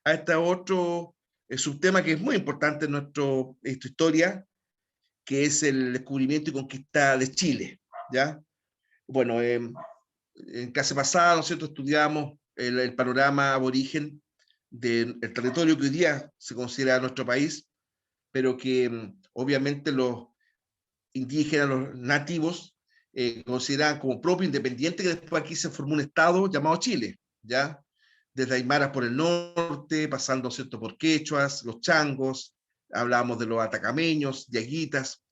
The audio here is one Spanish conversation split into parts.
a este otro subtema que es muy importante en nuestra historia, que es el descubrimiento y conquista de Chile, ¿ya? Bueno, en clase pasada, ¿no es cierto?, estudiamos el panorama aborigen del territorio que hoy día se considera nuestro país, pero que obviamente los indígenas, los nativos, consideraban como propio, independiente, que después aquí se formó un estado llamado Chile, ¿ya? Desde Aymaras por el norte, pasando, ¿cierto?, por quechuas, los changos, hablábamos de los atacameños, yaguitas,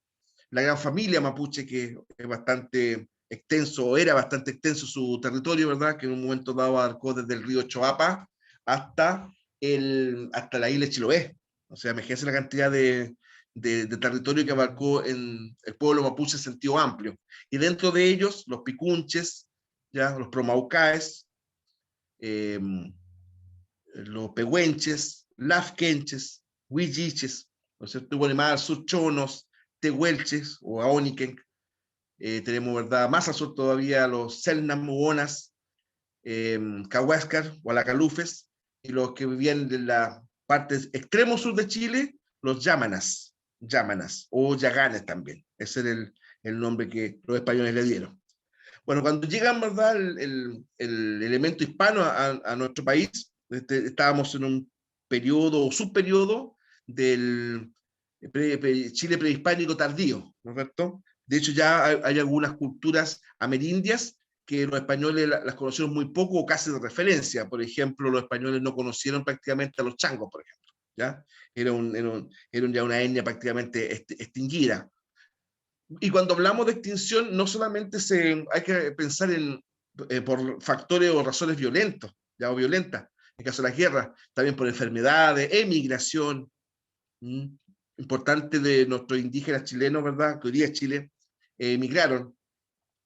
la gran familia mapuche, que es bastante extenso, o era bastante extenso su territorio, ¿verdad?, que en un momento dado abarcó desde el río Choapa hasta, hasta la isla de Chiloé. O sea, imagínense la cantidad de territorio que abarcó en el pueblo mapuche en sentido amplio. Y dentro de ellos, los picunches, ¿ya?, los promaucaes, eh, los pehuenches, lafkenches, huilliches, ¿no es cierto? Bueno, y más al sur, chonos, tehuelches o aoniquen. Tenemos, ¿verdad?, más al sur todavía los selnamuonas, cahuáscar o alacalufes, y los que vivían en la parte extremo sur de Chile, los yámanas o yaganes también. Ese era el nombre que los españoles le dieron. Bueno, cuando llegan, ¿verdad?, el elemento hispano a nuestro país, estábamos en un periodo o subperiodo del Chile prehispánico tardío, ¿no es cierto? De hecho, ya hay algunas culturas amerindias que los españoles las conocieron muy poco o casi de referencia. Por ejemplo, los españoles no conocieron prácticamente a los changos, por ejemplo, ¿ya? Era ya una etnia prácticamente extinguida. Y cuando hablamos de extinción, no solamente hay que pensar por factores o razones violentos, ya, o violentas, en el caso de las guerras, también por enfermedades, emigración, importante de nuestros indígenas chilenos, ¿verdad?, que hoy día es Chile, emigraron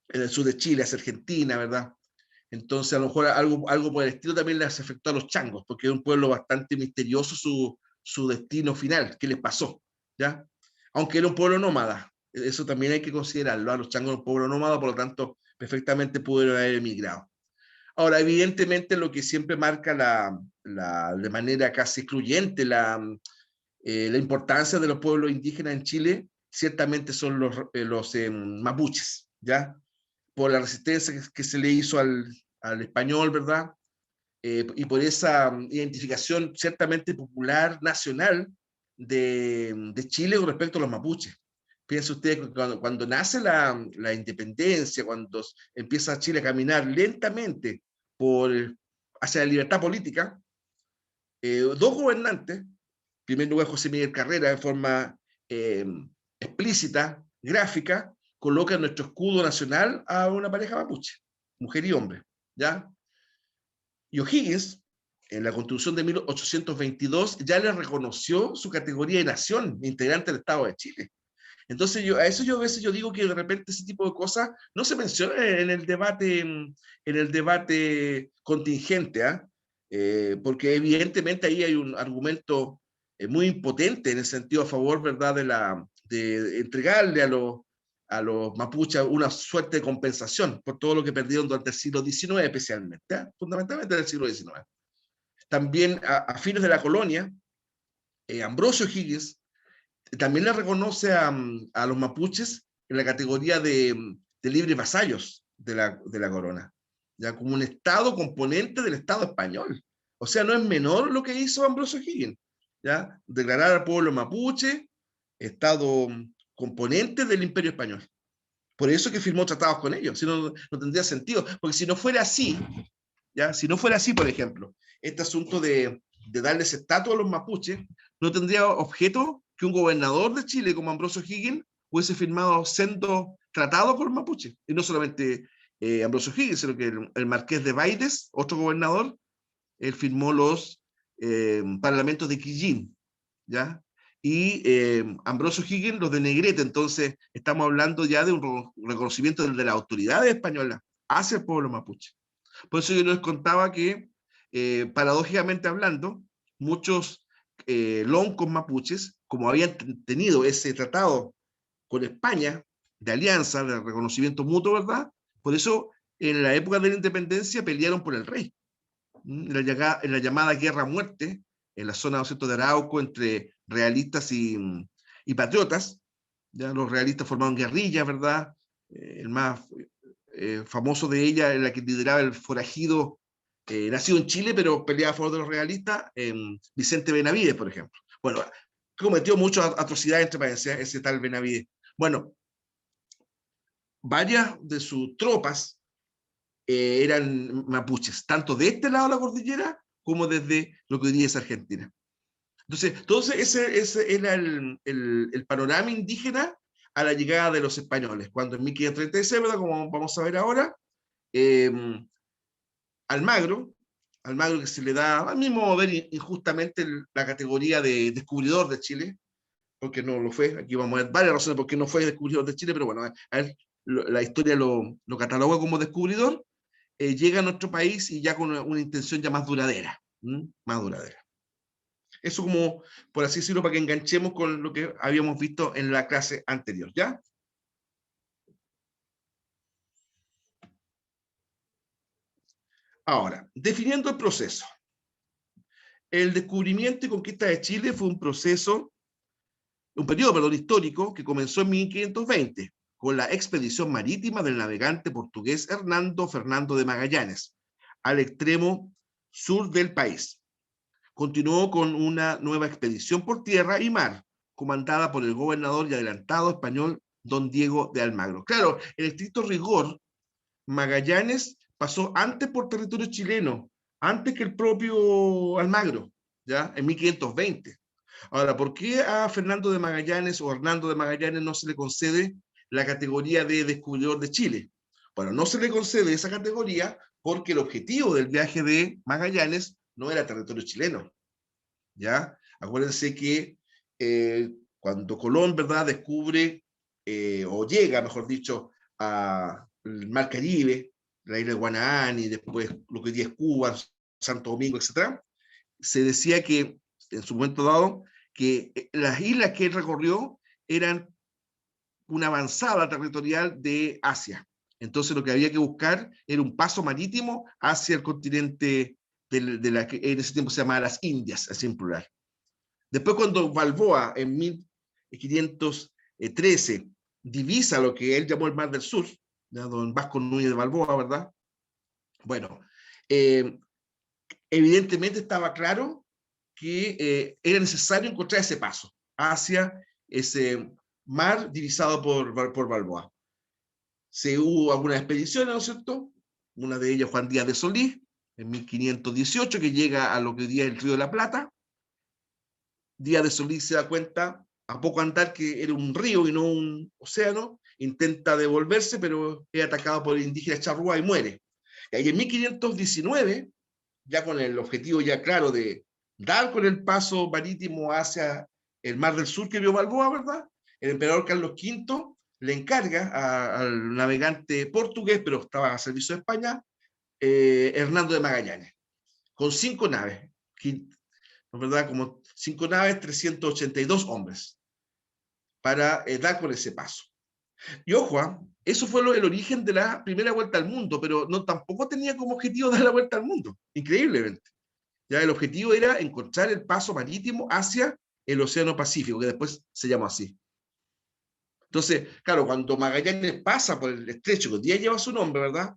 en el sur de Chile, hacia Argentina, ¿verdad? Entonces, a lo mejor algo por el estilo también les afectó a los changos, porque es un pueblo bastante misterioso su destino final, qué les pasó, ¿ya? Aunque era un pueblo nómada, eso también hay que considerarlo, a los changos eran un pueblo nómada, por lo tanto, perfectamente pudieron haber emigrado. Ahora, evidentemente, lo que siempre marca de manera casi excluyente la importancia de los pueblos indígenas en Chile, ciertamente son los mapuches, ¿ya? Por la resistencia que se le hizo al español, ¿verdad? Y por esa identificación ciertamente popular, nacional, de Chile con respecto a los mapuches. Piensa usted que cuando nace la independencia, cuando empieza Chile a caminar lentamente hacia la libertad política, dos gobernantes, en primer lugar José Miguel Carrera, de forma eh, explícita, gráfica, coloca en nuestro escudo nacional a una pareja mapuche, mujer y hombre, ¿ya? Y O'Higgins, en la Constitución de 1822, ya le reconoció su categoría de nación, integrante del Estado de Chile. Entonces, a veces yo digo que de repente ese tipo de cosas no se mencionan en el debate contingente, ¿ah? Porque evidentemente ahí hay un argumento muy impotente en el sentido a favor, ¿verdad?, de entregarle a los mapuches una suerte de compensación por todo lo que perdieron durante el siglo XIX especialmente, ¿eh? Fundamentalmente en el siglo XIX. También a fines de la colonia, Ambrosio Higgins también le reconoce a los mapuches en la categoría de libres vasallos de la corona, ya como un estado componente del Estado español. O sea, no es menor lo que hizo Ambrosio Higgins, ya declarar al pueblo mapuche estado componente del Imperio Español. Por eso que firmó tratados con ellos, si no, no tendría sentido, porque si no fuera así, ¿ya? Si no fuera así, por ejemplo, este asunto de darles estatus a los mapuches, no tendría objeto que un gobernador de Chile como Ambrosio Higgins hubiese firmado sendos tratados con los mapuches. Y no solamente Ambrosio Higgins, sino que el marqués de Baides, otro gobernador, él firmó los parlamentos de Quillín, ¿ya? Y Ambrosio Higgins los de Negrete. Entonces estamos hablando ya de un reconocimiento de las autoridades españolas hacia el pueblo mapuche. Por eso yo les contaba que, paradójicamente hablando, muchos loncos mapuches, como habían tenido ese tratado con España, de alianza, de reconocimiento mutuo, ¿verdad? Por eso, en la época de la independencia, pelearon por el rey. en la llamada guerra a muerte, en la zona, ¿no es cierto?, de Arauco, entre realistas y patriotas. Ya los realistas formaron guerrillas, ¿verdad? El más famoso de ella, la que lideraba el forajido, nacido en Chile, pero peleaba a favor de los realistas, Vicente Benavides, por ejemplo. Bueno, cometió muchas atrocidades, entre paréntesis, ese tal Benavides. Bueno, varias de sus tropas eran mapuches, tanto de este lado de la cordillera como desde lo que hoy día es Argentina. Entonces ese era el panorama indígena a la llegada de los españoles, cuando en 1536, ¿verdad?, como vamos a ver ahora, eh, Almagro, Almagro que se le da, al mismo ver injustamente la categoría de descubridor de Chile, porque no lo fue, aquí vamos a ver varias razones por qué no fue descubridor de Chile, pero bueno, a ver, la historia lo cataloga como descubridor, llega a nuestro país y ya con una intención ya más duradera, más duradera. Eso como, por así decirlo, para que enganchemos con lo que habíamos visto en la clase anterior, ¿ya? Ahora, definiendo el proceso. El descubrimiento y conquista de Chile fue un periodo, perdón, histórico que comenzó en 1520 con la expedición marítima del navegante portugués Hernando Fernando de Magallanes al extremo sur del país. Continuó con una nueva expedición por tierra y mar, comandada por el gobernador y adelantado español don Diego de Almagro. Claro, en estricto rigor, Magallanes pasó antes por territorio chileno, antes que el propio Almagro, ¿ya? En 1520. Ahora, ¿por qué a Fernando de Magallanes o Hernando de Magallanes no se le concede la categoría de descubridor de Chile? Bueno, no se le concede esa categoría porque el objetivo del viaje de Magallanes no era territorio chileno, ¿ya? Acuérdense que cuando Colón, ¿verdad?, descubre o llega, mejor dicho, al Mar Caribe, la isla de Guanaán y después lo que hoy día es Cuba, Santo Domingo, etc., se decía que en su momento dado que las islas que él recorrió eran una avanzada territorial de Asia. Entonces lo que había que buscar era un paso marítimo hacia el continente de la que en ese tiempo se llamaba las Indias, así en plural. Después cuando Balboa en 1513 divisa lo que él llamó el Mar del Sur, ¿ya?, don Vasco Núñez de Balboa, ¿verdad? Bueno, evidentemente estaba claro que era necesario encontrar ese paso hacia ese mar divisado por Balboa. Hubo algunas expediciones, ¿no es cierto? Una de ellas Juan Díaz de Solís, en 1518, que llega a lo que hoy día es el Río de la Plata. Díaz de Solís se da cuenta, a poco andar, que era un río y no un océano, intenta devolverse, pero es atacado por el indígena charrúa y muere. Y en 1519, ya con el objetivo ya claro de dar con el paso marítimo hacia el Mar del Sur que vio Balboa, ¿verdad?, el emperador Carlos V le encarga al navegante portugués, pero estaba a servicio de España, Hernando de Magallanes, con 5 naves, ¿verdad?, como 5 naves, 382 hombres, para dar con ese paso. Y ojo, eso fue el origen de la primera vuelta al mundo, pero no tampoco tenía como objetivo dar la vuelta al mundo, increíblemente. Ya el objetivo era encontrar el paso marítimo hacia el Océano Pacífico, que después se llamó así. Entonces, claro, cuando Magallanes pasa por el estrecho, que hoy día lleva su nombre, ¿verdad?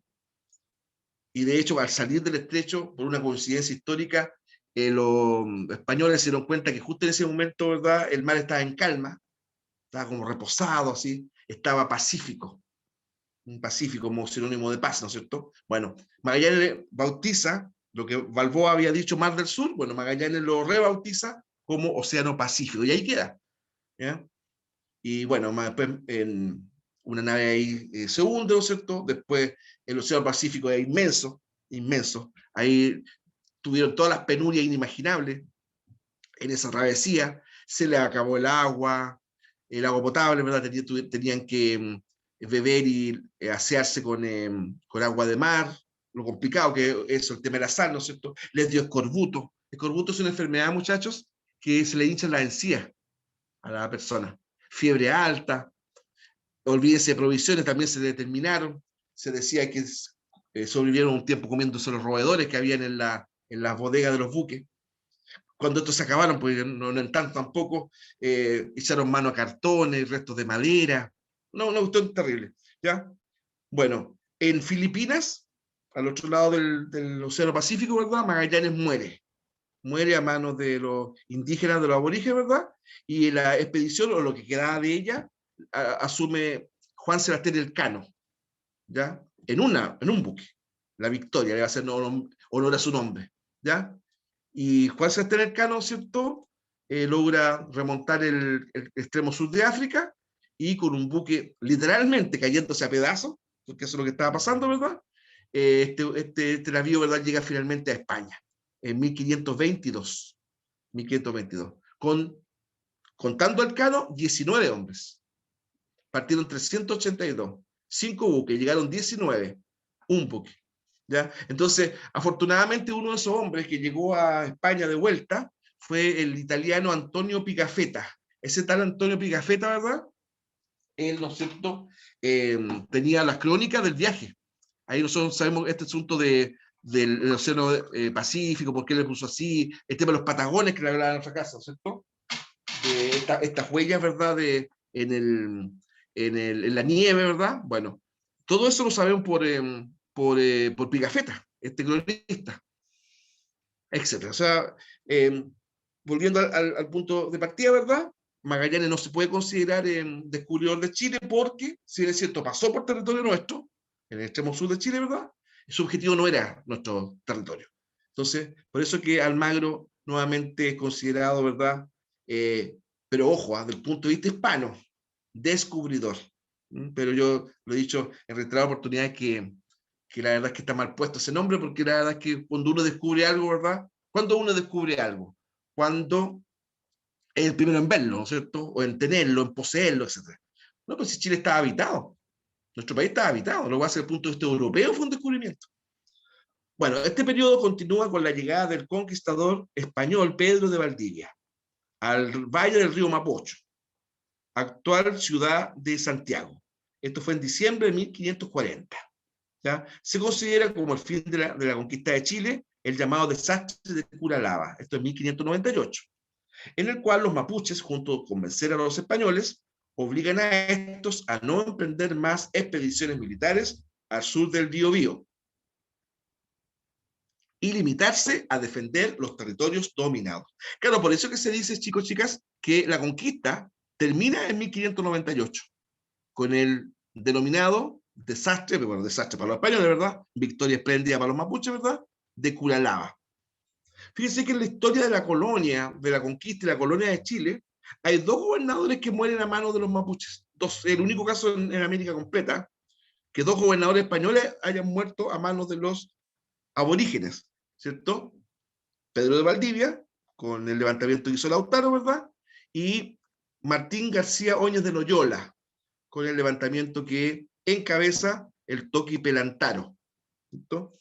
Y de hecho, al salir del estrecho, por una coincidencia histórica, los españoles se dieron cuenta que justo en ese momento, ¿verdad?, el mar estaba en calma, estaba como reposado, así, estaba pacífico, un pacífico como sinónimo de paz, ¿no es cierto? Bueno, Magallanes bautiza lo que Balboa había dicho Mar del Sur, bueno, Magallanes lo rebautiza como Océano Pacífico, y ahí queda, ¿ya? Y bueno, después en una nave ahí se hunde, ¿no es cierto? Después el Océano Pacífico es inmenso, inmenso. Ahí tuvieron todas las penurias inimaginables en esa travesía. Se les acabó el agua potable, ¿verdad? Tenían que beber y asearse con agua de mar. Lo complicado que es el tema de la sal, ¿no es cierto? Les dio escorbuto. Escorbuto es una enfermedad, muchachos, que se le hinchan las encías a la persona. Fiebre alta, olvídense de provisiones, también se determinaron. Se decía que sobrevivieron un tiempo comiéndose los roedores que habían en las bodegas de los buques. Cuando estos se acabaron, pues no en tanto tampoco, echaron mano a cartones, restos de madera, no, una cuestión terrible, ¿ya? Bueno, en Filipinas, al otro lado del Océano Pacífico, ¿verdad? Magallanes muere a manos de los indígenas, de los aborígenes, ¿verdad? Y la expedición, o lo que quedaba de ella, asume Juan Sebastián Elcano, ¿ya? En un buque, la Victoria, le va a hacer honor a su nombre, ¿ya? Y Juan Sebastián Elcano, ¿cierto? Logra remontar el extremo sur de África y con un buque literalmente cayéndose a pedazos, porque eso es lo que estaba pasando, ¿verdad? Este navío, ¿verdad? Llega finalmente a España en 1522, 1522 contando Elcano, 19 hombres. Partieron 382, 5 buques, llegaron 19, un buque. ¿Ya? Entonces, afortunadamente, uno de esos hombres que llegó a España de vuelta fue el italiano Antonio Pigafetta. Ese tal Antonio Pigafetta, ¿verdad? Él, ¿no es cierto?, tenía las crónicas del viaje. Ahí nosotros sabemos este asunto del Océano Pacífico, por qué le puso así, el tema de los Patagones que le hablaba en nuestra casa, ¿cierto? Estas huellas, ¿verdad?, en la nieve, ¿verdad? Bueno, todo eso lo sabemos por Pigafetta, este cronista, etc. O sea, volviendo al punto de partida, ¿verdad? Magallanes no se puede considerar descubridor de Chile porque, si bien es cierto, pasó por territorio nuestro, en el extremo sur de Chile, ¿verdad? Su objetivo no era nuestro territorio. Entonces, por eso que Almagro nuevamente es considerado, ¿verdad? Pero ojo, desde el punto de vista hispano, descubridor. Pero yo lo he dicho en reiteradas oportunidades que la verdad es que está mal puesto ese nombre, porque la verdad es que cuando uno descubre algo, ¿verdad? Cuando uno descubre algo, cuando es el primero en verlo, ¿no es cierto? O en tenerlo, en poseerlo, etc. No, pues si Chile estaba habitado, nuestro país estaba habitado, lo que hace desde el punto de vista europeo fue un descubrimiento. Bueno, este periodo continúa con la llegada del conquistador español Pedro de Valdivia al valle del río Mapocho, actual ciudad de Santiago. Esto fue en diciembre de 1540. ¿Ya? Se considera como el fin de la conquista de Chile el llamado desastre de Curalaba, esto es 1598, en el cual los mapuches, junto con convencer a los españoles, obligan a estos a no emprender más expediciones militares al sur del Biobío y limitarse a defender los territorios dominados. Claro, por eso que se dice, chicos, chicas, que la conquista termina en 1598, con el denominado desastre, pero bueno, desastre para los españoles, ¿verdad? Victoria espléndida para los mapuches, ¿verdad? De Curalaba. Fíjense que en la historia de la colonia, de la conquista y la colonia de Chile, hay dos gobernadores que mueren a manos de los mapuches. El único caso en América completa que dos gobernadores españoles hayan muerto a manos de los aborígenes, ¿cierto? Pedro de Valdivia, con el levantamiento que hizo Lautaro, ¿verdad? Y Martín García Oñez de Loyola, con el levantamiento que encabeza el Toqui Pelantaro, ¿cierto?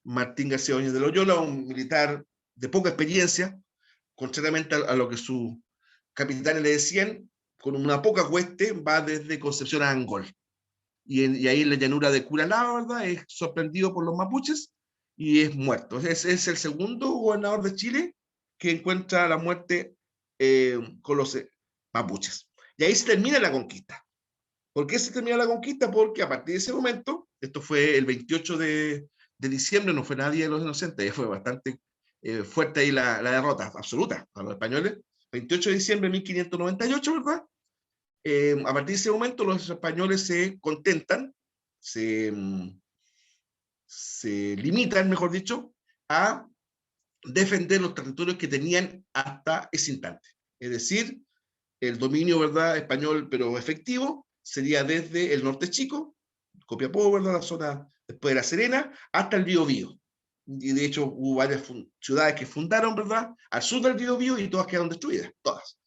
Martín García Oñez de Loyola, un militar de poca experiencia, contrariamente a lo que sus capitanes le decían, con una poca hueste, va desde Concepción a Angol. Y ahí en la llanura de Curalaba, ¿verdad? Es sorprendido por los mapuches y es muerto. Es el segundo gobernador de Chile que encuentra la muerte con los mapuches. Y ahí se termina la conquista. ¿Por qué se termina la conquista? Porque a partir de ese momento, esto fue el 28 de diciembre, no fue nadie de los inocentes, ya fue bastante fuerte ahí la derrota absoluta a los españoles. 28 de diciembre de 1598, ¿verdad? A partir de ese momento los españoles se contentan, se limitan, mejor dicho, a defender los territorios que tenían hasta ese instante. Es decir, el dominio, ¿verdad?, español, pero efectivo, sería desde el norte chico, Copiapó, ¿verdad?, la zona después de La Serena, hasta el Biobío. Y de hecho hubo varias ciudades que fundaron, ¿verdad?, al sur del Biobío y todas quedaron destruidas, todas.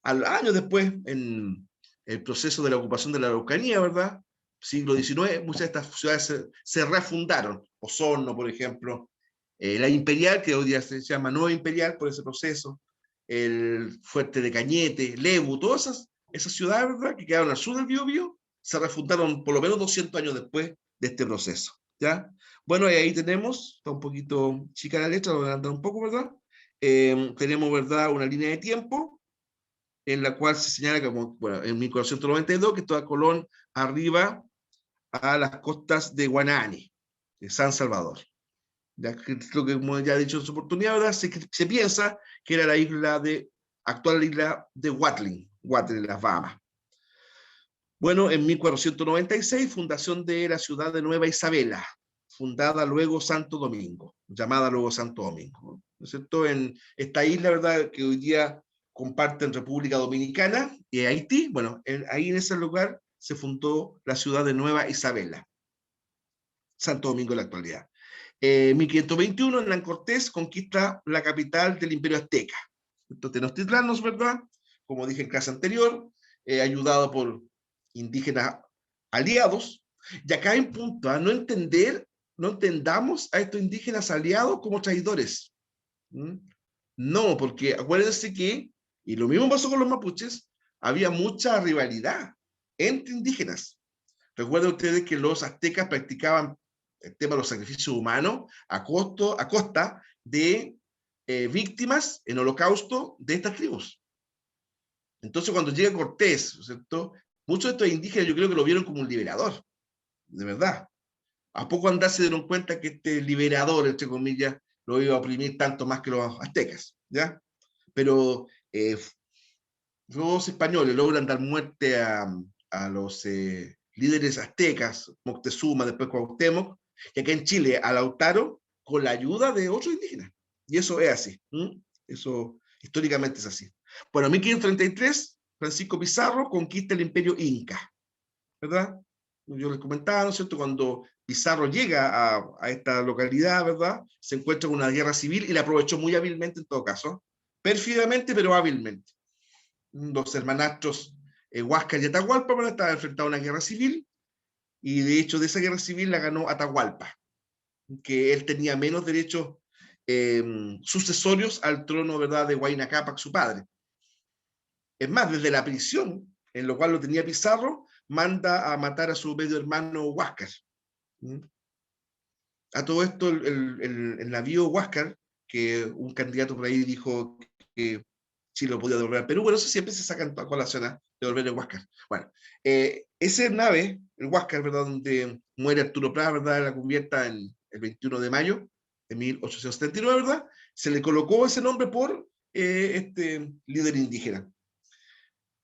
Años después, en el proceso de la ocupación de la Araucanía, ¿verdad?, siglo XIX, muchas de estas ciudades se refundaron. Osorno, por ejemplo, la Imperial, que hoy día se llama Nueva Imperial por ese proceso, el Fuerte de Cañete, Lebu, todas esas ciudades, ¿verdad?, que quedaron al sur del Biobío, se refundaron por lo menos 200 años después de este proceso. ¿Ya? Bueno, y ahí tenemos, está un poquito chica la letra, lo voy a adelantar un poco, ¿verdad? Tenemos, ¿verdad?, una línea de tiempo en la cual se señala que, bueno, en 1492, que toda Colón arriba a las costas de Guanahani, de San Salvador. Ya que, lo que como ya he dicho en su oportunidad, ¿verdad?, se piensa que era la actual isla de Watling, en las Bahamas. Bueno, en 1496, fundación de la ciudad de Nueva Isabela, fundada luego Santo Domingo, llamada luego Santo Domingo, ¿no es cierto? En esta isla, ¿verdad?, que hoy día comparten República Dominicana y Haití, bueno, ahí en ese lugar se fundó la ciudad de Nueva Isabela, Santo Domingo en la actualidad. 1521, Hernán Cortés conquista la capital del Imperio Azteca, Tenochtitlán, ¿no es verdad? Como dije en clase anterior, ayudado por indígenas aliados. Y acá hay un punto, ¿eh? No entendamos a estos indígenas aliados como traidores. ¿Mm? No, porque acuérdense que, y lo mismo pasó con los mapuches, había mucha rivalidad entre indígenas. Recuerden ustedes que los aztecas practicaban el tema de los sacrificios humanos a costa de víctimas en holocausto de estas tribus. Entonces, cuando llega Cortés, ¿cierto?, muchos de estos indígenas yo creo que lo vieron como un liberador, de verdad. ¿A poco andar se dieron cuenta que este liberador, entre comillas, lo iba a oprimir tanto más que los aztecas? ¿Ya? Pero los españoles logran dar muerte a los líderes aztecas, Moctezuma, después Cuauhtémoc, y acá en Chile a Lautaro, con la ayuda de otros indígenas. Y eso es así. Eso históricamente es así. Bueno, en 1533, Francisco Pizarro conquista el imperio inca, ¿verdad? Yo les comentaba, ¿no es cierto?, cuando Pizarro llega a esta localidad, ¿verdad?, se encuentra con una guerra civil y la aprovechó muy hábilmente en todo caso, pérfidamente pero hábilmente. Los hermanastros Huáscar y Atahualpa estaban enfrentados a una guerra civil, y de hecho de esa guerra civil la ganó Atahualpa, que él tenía menos derechos sucesorios al trono, ¿verdad?, de Huayna Cápac, su padre. Es más, desde la prisión, en lo cual lo tenía Pizarro, manda a matar a su medio hermano Huáscar. A todo esto, el navío Huáscar, que un candidato por ahí dijo que Chile lo podía devolver a Perú, bueno, eso siempre se saca en colación, ¿eh?, devolver el Huáscar. Bueno, ese nave, el Huáscar, ¿verdad?, donde muere Arturo Prat, ¿verdad?, en la cubierta el 21 de mayo de 1879, ¿verdad?, se le colocó ese nombre por este líder indígena.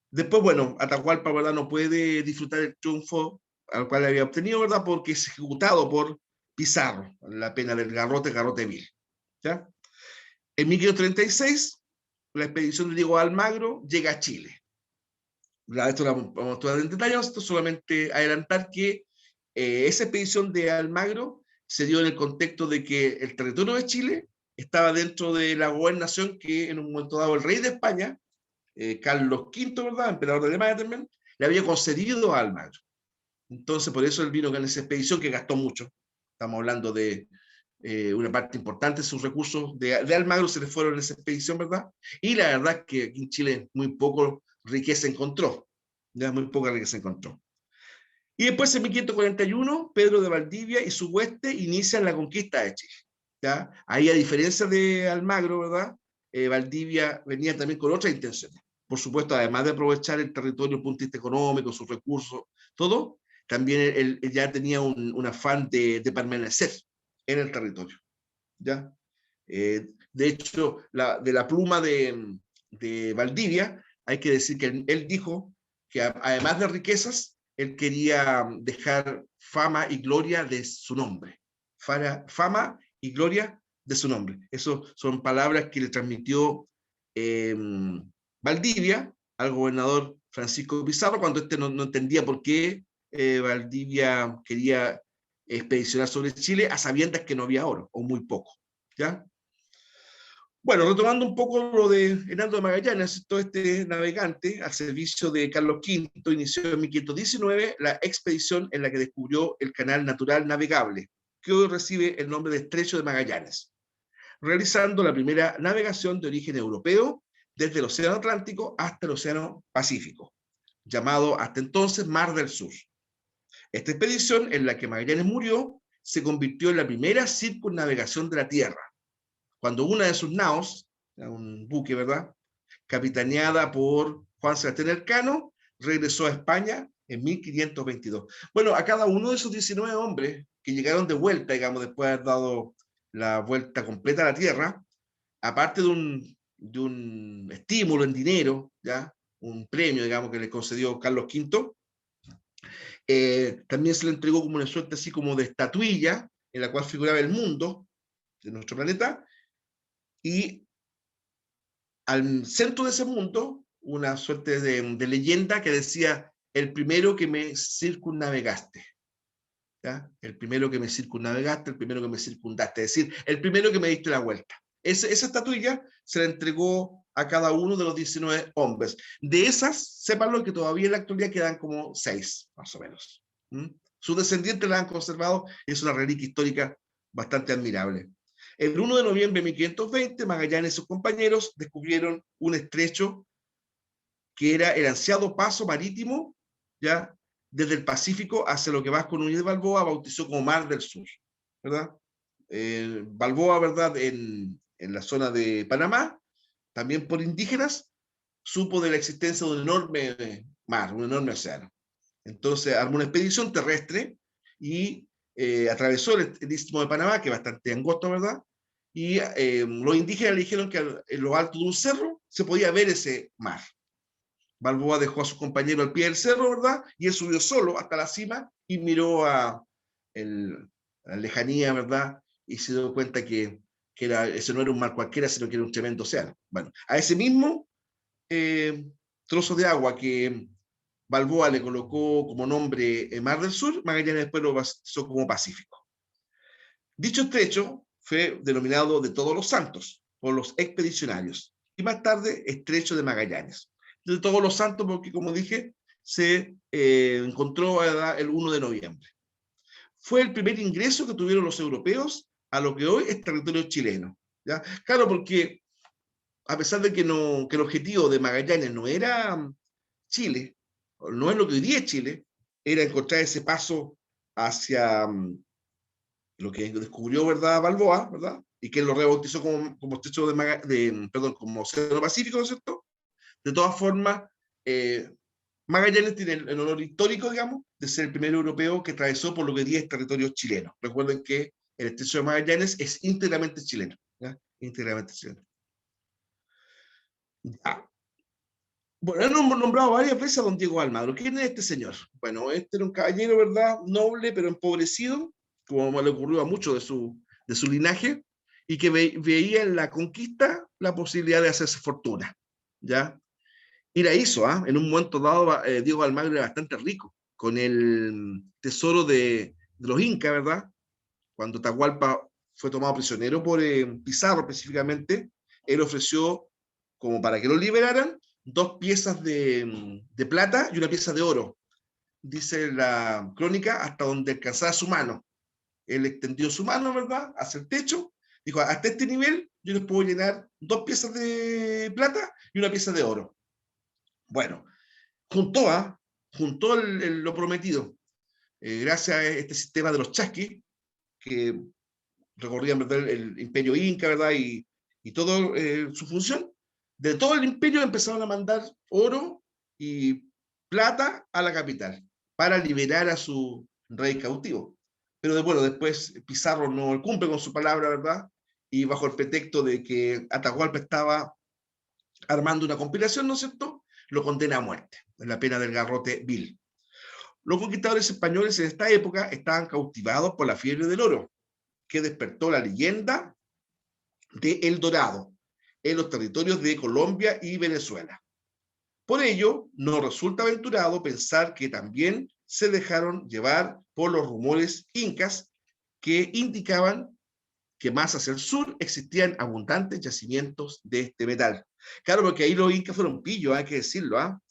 Después, bueno, Atahualpa, ¿verdad?, no puede disfrutar el triunfo al cual había obtenido, ¿verdad?, porque es ejecutado por Pizarro, la pena del garrote vil. ¿Ya? En 1536, la expedición de Diego Almagro llega a Chile. Esto lo vamos a estudiar en detalle, esto solamente adelantar que esa expedición de Almagro se dio en el contexto de que el territorio de Chile estaba dentro de la gobernación que en un momento dado el rey de España, Carlos V, ¿verdad?, emperador de Alemania también, le había concedido a Almagro. Entonces, por eso él vino con esa expedición que gastó mucho. Estamos hablando de una parte importante de sus recursos de Almagro se le fueron en esa expedición, ¿verdad? Y la verdad es que aquí en Chile muy poco riqueza encontró, ya muy poca riqueza encontró. Y después en 1541, Pedro de Valdivia y su hueste inician la conquista de Chile. ¿Ya? Ahí, a diferencia de Almagro, ¿verdad?, Valdivia venía también con otras intenciones. Por supuesto, además de aprovechar el territorio, el punto de vista económico, sus recursos, todo, también él ya tenía un afán de permanecer en el territorio. ¿Ya? De hecho, de la pluma de Valdivia, hay que decir que él dijo que además de riquezas, él quería dejar fama y gloria de su nombre. Fama y gloria de su nombre. Esas son palabras que le transmitió Valdivia al gobernador Francisco Pizarro cuando este no entendía por qué Valdivia quería expedicionar sobre Chile a sabiendas que no había oro, o muy poco. ¿Ya? Bueno, retomando un poco lo de Hernando de Magallanes, todo este navegante al servicio de Carlos V inició en 1519 la expedición en la que descubrió el canal natural navegable, que hoy recibe el nombre de Estrecho de Magallanes, realizando la primera navegación de origen europeo desde el Océano Atlántico hasta el Océano Pacífico, llamado hasta entonces Mar del Sur. Esta expedición, en la que Magallanes murió, se convirtió en la primera circunnavegación de la Tierra, cuando una de sus naos, un buque, ¿verdad?, capitaneada por Juan Sebastián Elcano, regresó a España en 1522. Bueno, a cada uno de esos 19 hombres que llegaron de vuelta, digamos, después de haber dado la vuelta completa a la Tierra, aparte de un estímulo en dinero, ¿ya?, un premio, digamos, que le concedió Carlos V, también se le entregó como una suerte así como de estatuilla en la cual figuraba el mundo de nuestro planeta, y al centro de ese mundo una suerte de leyenda que decía: el primero que me circunnavegaste, ¿ya? El primero que me circunnavegaste, el primero que me circundaste, es decir, el primero que me diste la vuelta. Esa estatuilla se la entregó a cada uno de los 19 hombres. De esas, sépanlo que todavía en la actualidad quedan como 6, más o menos. Sus descendientes la han conservado, es una reliquia histórica bastante admirable. El 1 de noviembre de 1520, Magallanes y sus compañeros descubrieron un estrecho que era el ansiado paso marítimo, ya, desde el Pacífico hacia lo que Vasco Núñez de Balboa bautizó como Mar del Sur, ¿verdad? Balboa, ¿verdad?, en la zona de Panamá, también por indígenas, supo de la existencia de un enorme mar, un enorme océano. Entonces armó una expedición terrestre y atravesó el istmo de Panamá, que es bastante angosto, ¿verdad? Y los indígenas le dijeron que en lo alto de un cerro se podía ver ese mar. Balboa dejó a su compañero al pie del cerro, ¿verdad? Y él subió solo hasta la cima y miró a la lejanía, ¿verdad? Y se dio cuenta que ese no era un mar cualquiera, sino que era un tremendo océano. Bueno, a ese mismo trozo de agua que Balboa le colocó como nombre Mar del Sur, Magallanes después lo bautizó como Pacífico. Dicho estrecho fue denominado de Todos los Santos por los expedicionarios y más tarde Estrecho de Magallanes. De Todos los Santos porque, como dije, se encontró el 1 de noviembre. Fue el primer ingreso que tuvieron los europeos a lo que hoy es territorio chileno, ¿ya? Claro, porque a pesar de que el objetivo de Magallanes no era Chile, no es lo que hoy día es Chile, era encontrar ese paso hacia lo que descubrió, ¿verdad?, Balboa, ¿verdad?, y que él lo rebautizó como estrecho perdón, como Océano Pacífico, ¿no es cierto? De todas formas, Magallanes tiene el honor histórico, digamos, de ser el primer europeo que atravesó por lo que hoy día es territorio chileno. Recuerden que el estrecho de Magallanes es íntegramente chileno, ¿ya? Íntegramente chileno. Ya. Bueno, hemos nombrado varias veces a don Diego Almagro. ¿Quién es este señor? Bueno, este era un caballero, ¿verdad?, noble, pero empobrecido, como le ocurrió a muchos de su linaje, y que veía en la conquista la posibilidad de hacerse fortuna, ¿ya? Y la hizo, ¿ah? En un momento dado, Diego Almagro era bastante rico, con el tesoro de los incas, ¿verdad? Cuando Atahualpa fue tomado prisionero por Pizarro específicamente, él ofreció, como para que lo liberaran, 2 piezas de plata y una pieza de oro. Dice la crónica, hasta donde alcanzaba su mano. Él extendió su mano, ¿verdad?, hacia el techo, dijo: hasta este nivel yo les puedo llenar 2 piezas de plata y una pieza de oro. Bueno, juntó lo prometido. Gracias a este sistema de los chasquis, que recorrían, ¿verdad?, el imperio inca, ¿verdad?, y todo su función. De todo el imperio empezaron a mandar oro y plata a la capital para liberar a su rey cautivo. Pero bueno, después Pizarro no cumple con su palabra, ¿verdad? Y bajo el pretexto de que Atahualpa estaba armando una conspiración, ¿no es cierto?, lo condena a muerte, en la pena del garrote vil. Los conquistadores españoles en esta época estaban cautivados por la fiebre del oro, que despertó la leyenda de El Dorado en los territorios de Colombia y Venezuela. Por ello, no resulta aventurado pensar que también se dejaron llevar por los rumores incas que indicaban que más hacia el sur existían abundantes yacimientos de este metal. Claro, porque ahí los incas fueron pillos, hay que decirlo, ¿ah?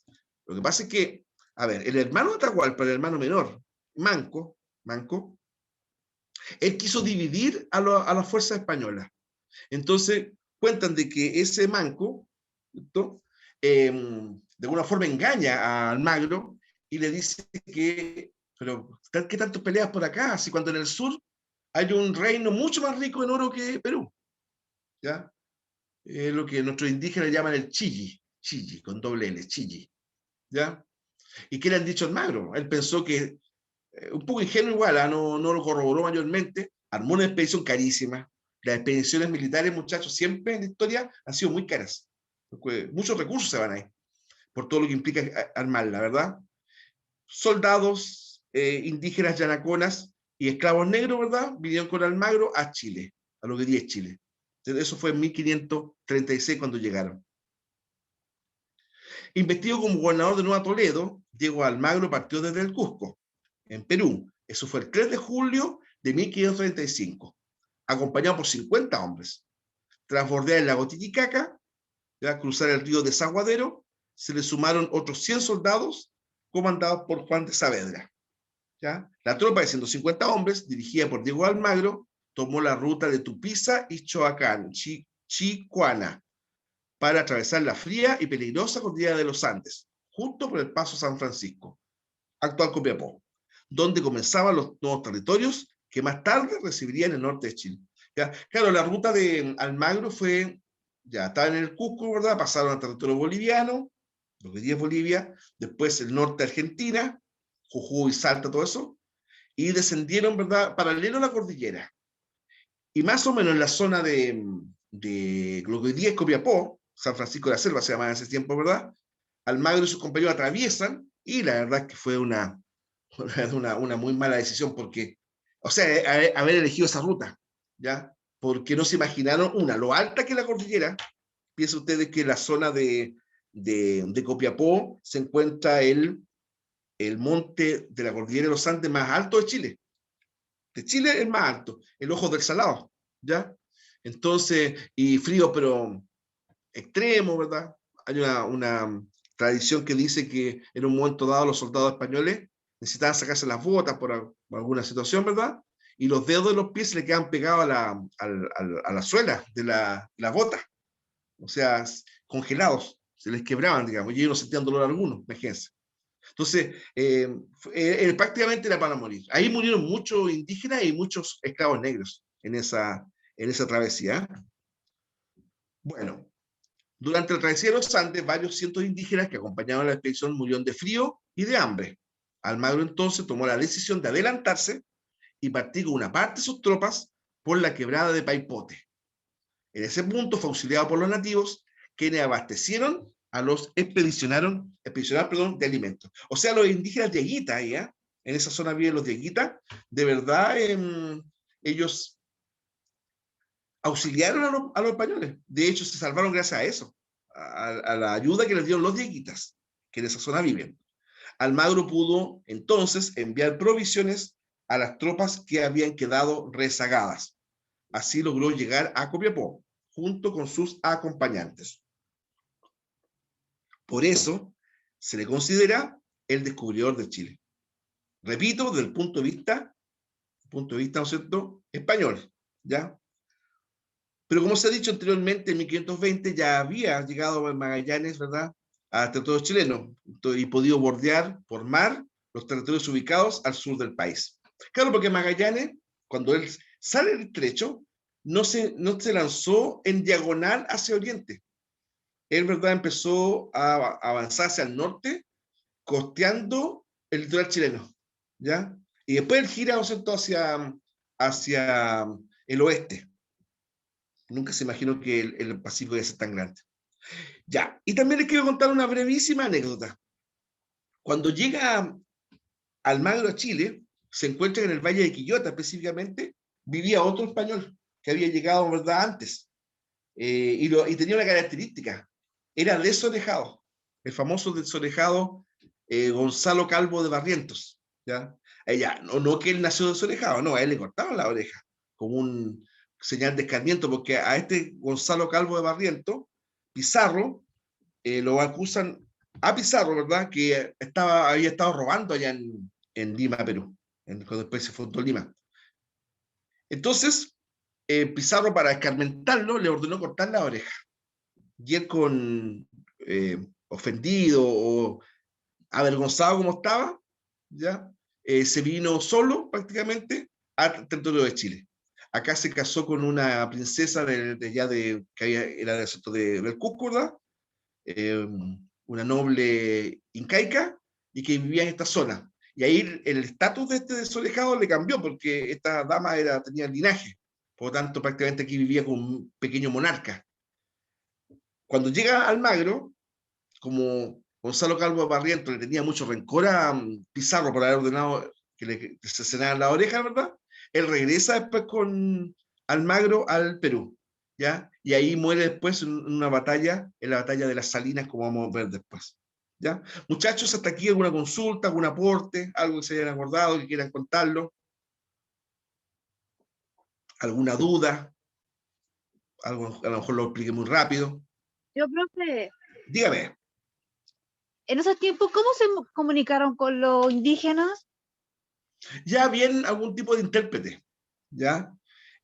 Lo que pasa es que, a ver, el hermano de Atahualpa, el hermano menor, Manco, él quiso dividir a las fuerzas españolas. Entonces, cuentan de que ese Manco, ¿no?, de alguna forma engaña a Almagro y le dice que, pero ¿qué tanto peleas por acá? Si cuando en el sur hay un reino mucho más rico en oro que Perú, ¿ya? Lo que nuestros indígenas llaman el Chigi, Chigi, con doble L, Chigi, ¿ya? ¿Y qué le han dicho a Almagro? Él pensó que, un poco ingenuo igual, no lo corroboró mayormente, armó una expedición carísima. Las expediciones militares, muchachos, siempre en la historia han sido muy caras. Muchos recursos se van ahí, por todo lo que implica armarla, ¿verdad? Soldados, indígenas, yanaconas y esclavos negros, ¿verdad? Vinieron con Almagro a Chile, a lo que hoy es Chile. Eso fue en 1536 cuando llegaron. Investido como gobernador de Nueva Toledo, Diego Almagro partió desde el Cusco, en Perú. Eso fue el 3 de julio de 1535, acompañado por 50 hombres. Tras bordear el lago Titicaca, ya, cruzar el río Desaguadero, se le sumaron otros 100 soldados comandados por Juan de Saavedra. ¿Ya? La tropa de 150 hombres, dirigida por Diego Almagro, tomó la ruta de Tupiza y Choacán, Chicuana, para atravesar la fría y peligrosa cordillera de los Andes, junto por el Paso San Francisco, actual Copiapó, donde comenzaban los nuevos territorios que más tarde recibirían el norte de Chile. ¿Ya? Claro, la ruta de Almagro fue, ya estaba en el Cusco, ¿verdad? Pasaron al territorio boliviano, lo que hoy es Bolivia, después el norte de Argentina, Jujuy, Salta, todo eso, y descendieron, ¿verdad?, paralelo a la cordillera. Y más o menos en la zona de lo que hoy día es Copiapó, San Francisco de la Selva se llamaba en ese tiempo, ¿verdad? Almagro y sus compañeros atraviesan, y la verdad es que fue una muy mala decisión, porque, o sea, haber elegido esa ruta, ¿ya? Porque no se imaginaron, lo alta que la cordillera. Piensen ustedes que en la zona de Copiapó se encuentra el monte de la cordillera de los Andes más alto de Chile. De Chile es más alto, el Ojo del Salado, ¿ya? Entonces, y frío, pero extremo, ¿verdad? Hay una tradición que dice que en un momento dado los soldados españoles necesitaban sacarse las botas por alguna situación, ¿verdad? Y los dedos de los pies se le quedan pegados a la suela de la bota, o sea, congelados, se les quebraban, digamos, y ellos no sentían dolor alguno, imagínense. Entonces, prácticamente era para morir. Ahí murieron muchos indígenas y muchos esclavos negros en esa travesía. Bueno, durante la travesía de los Andes, varios cientos de indígenas que acompañaban a la expedición murieron de frío y de hambre. Almagro entonces tomó la decisión de adelantarse y partir con una parte de sus tropas por la quebrada de Paipote. En ese punto fue auxiliado por los nativos, quienes abastecieron a los expedicionarios de alimentos. O sea, los indígenas dieguitas, ¿ya? En esa zona viven los dieguitas, de verdad, ellos auxiliaron a los españoles. De hecho, se salvaron gracias a eso, a la ayuda que les dieron los dieguitas, que en esa zona viven. Almagro pudo entonces enviar provisiones a las tropas que habían quedado rezagadas. Así logró llegar a Copiapó, junto con sus acompañantes. Por eso se le considera el descubridor de Chile. Repito, desde el punto de vista, ¿no es cierto?, español, ¿ya? Pero como se ha dicho anteriormente, en 1520 ya había llegado Magallanes, ¿verdad?, a territorios chilenos y podido bordear por mar los territorios ubicados al sur del país. Claro, porque Magallanes, cuando él sale del estrecho, no se lanzó en diagonal hacia oriente. Él, ¿verdad?, empezó a avanzar hacia el norte, costeando el litoral chileno, ¿ya? Y después él gira, ¿no es cierto?, hacia el oeste. Nunca se imaginó que el Pacífico iba a ser tan grande. Ya, y también les quiero contar una brevísima anécdota. Cuando llega Almagro a Chile, se encuentra en el Valle de Quillota, específicamente, vivía otro español que había llegado, ¿verdad?, antes. Y tenía una característica, era desorejado, el famoso desorejado Gonzalo Calvo de Barrientos, ¿ya? No que él nació desorejado, no, a él le cortaban la oreja, como un señal de escarmiento, porque a este Gonzalo Calvo de Barrientos, Pizarro, lo acusan a Pizarro, ¿verdad?, que había estado robando allá en Lima, Perú, cuando después se fundó Lima. Entonces, Pizarro, para escarmentarlo, le ordenó cortar la oreja. Y él, ofendido o avergonzado como estaba, ¿ya? Se vino solo prácticamente al territorio de Chile. Acá se casó con una princesa era del Cusco, ¿verdad? Eh, una noble incaica y que vivía en esta zona. Y ahí el estatus de este desolejado le cambió porque esta dama tenía linaje. Por lo tanto, prácticamente aquí vivía como un pequeño monarca. Cuando llega Almagro, como Gonzalo Calvo Barrientos le tenía mucho rencor a Pizarro por haber ordenado que se cenaran la oreja, ¿verdad? Él regresa después con Almagro al Perú, ¿ya? Y ahí muere después en una batalla, en la batalla de las Salinas, como vamos a ver después, ¿ya? Muchachos, hasta aquí alguna consulta, algún aporte, algo que se hayan acordado, que quieran contarlo, alguna duda, algo a lo mejor lo expliqué muy rápido. Yo, profe, Dígame. en esos tiempos, ¿cómo se comunicaron con los indígenas? Ya bien algún tipo de intérprete, ¿ya?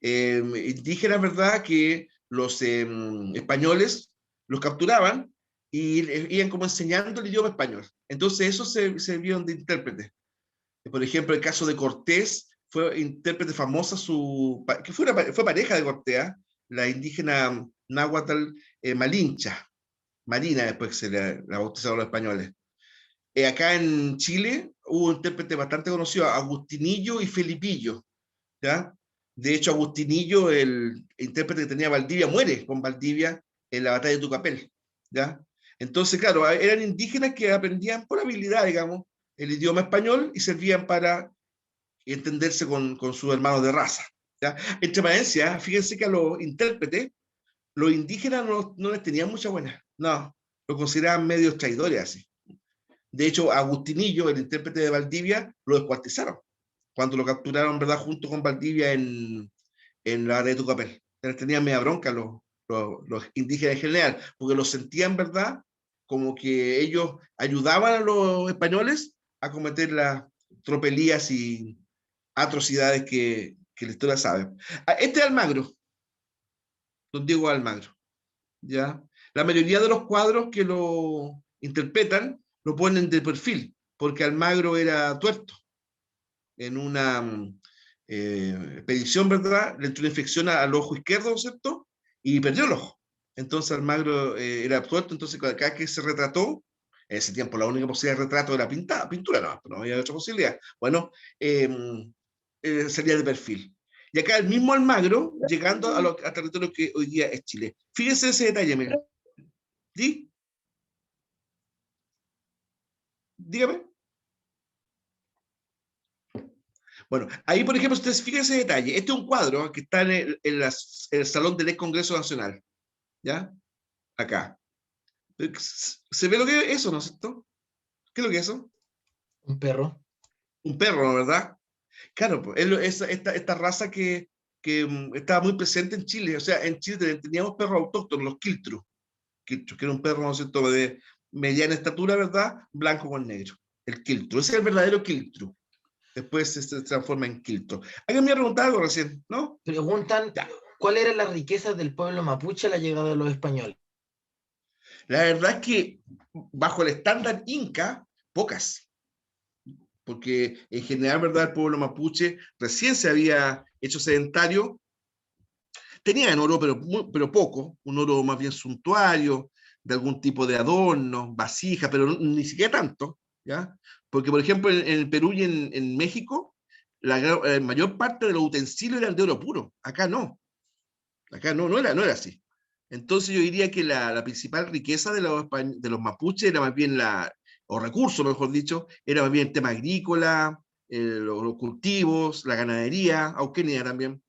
Indígenas, ¿verdad? Que los españoles los capturaban y iban como enseñando el idioma español. Entonces, eso se vieron de intérprete. Por ejemplo, el caso de Cortés, fue intérprete famosa, que fue pareja de Cortés, ¿eh? La indígena náhuatl Malincha, Marina, después que la bautizaron los españoles. Acá en Chile hubo un intérprete bastante conocido, Agustinillo y Felipillo, ¿ya? De hecho, Agustinillo, el intérprete que tenía Valdivia, muere con Valdivia en la batalla de Tucapel, ¿ya? Entonces, claro, eran indígenas que aprendían por habilidad, digamos, el idioma español y servían para entenderse con sus hermanos de raza, ¿ya? Entre paréntesis, fíjense que a los intérpretes, los indígenas no les tenían mucha buena, no, lo consideraban medios traidores así. De hecho, Agustinillo, el intérprete de Valdivia, lo descuartizaron cuando lo capturaron, ¿verdad?, junto con Valdivia en la de Tucapel. Tenían media bronca los indígenas en general, porque los sentían, ¿verdad?, como que ellos ayudaban a los españoles a cometer las tropelías y atrocidades que la historia sabe. Este es Almagro, don Diego Almagro, ¿ya? La mayoría de los cuadros que lo interpretan lo ponen de perfil, porque Almagro era tuerto. En una expedición, ¿verdad? Le entró una infección al ojo izquierdo, ¿cierto? Y perdió el ojo. Entonces Almagro era tuerto, entonces cada que se retrató, en ese tiempo la única posibilidad de retrato era pintura, no había otra posibilidad. Bueno, salía de perfil. Y acá el mismo Almagro, llegando a territorio que hoy día es Chile. Fíjense ese detalle, miren. ¿Sí? Dígame. Bueno, ahí, por ejemplo, ustedes fíjense ese detalle. Este es un cuadro que está en el Salón del Ex Congreso Nacional. ¿Ya? Acá. ¿Se ve lo que es eso, no es cierto? ¿Qué es lo que es eso? Un perro. Un perro, ¿no, verdad? Claro, pues, esta raza que estaba muy presente en Chile. O sea, en Chile teníamos perros autóctonos, los quiltros, que era un perro, ¿no es cierto?, de mediana estatura, ¿verdad? Blanco con negro. El quiltro. Ese es el verdadero quiltro. Después se transforma en quiltro. Alguien me ha preguntado algo recién, ¿no? Preguntan, Ya. ¿cuál era la riqueza del pueblo mapuche a la llegada de los españoles? La verdad es que bajo el estándar inca, pocas. Porque en general, ¿verdad?, el pueblo mapuche recién se había hecho sedentario. Tenían oro, pero poco, un oro más bien suntuario, de algún tipo de adorno, vasija, pero ni siquiera tanto, ¿ya? Porque, por ejemplo, en el Perú y en México, la mayor parte de los utensilios eran de oro puro. Acá no era así. Entonces yo diría que la principal riqueza de los mapuches era más bien o recursos, mejor dicho, era más bien el tema agrícola, los cultivos, la ganadería, auquenia también.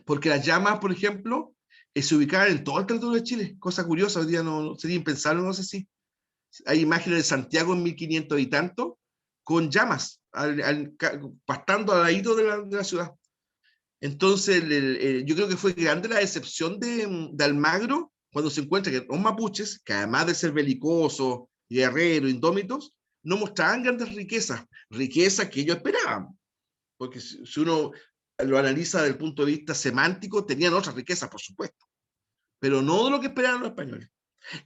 Porque las llamas, por ejemplo, se ubicaban en todo el territorio de Chile. Cosa curiosa, hoy día no sería impensable, no sé si. Hay imágenes de Santiago en 1500 y tanto, con llamas, pastando al ladito de la ciudad. Entonces, yo creo que fue grande la decepción de Almagro cuando se encuentra que los mapuches, que además de ser belicosos, guerreros, indómitos, no mostraban grandes riquezas que ellos esperaban. Porque si uno lo analiza desde el punto de vista semántico, tenían otras riquezas, por supuesto, pero no de lo que esperaban los españoles.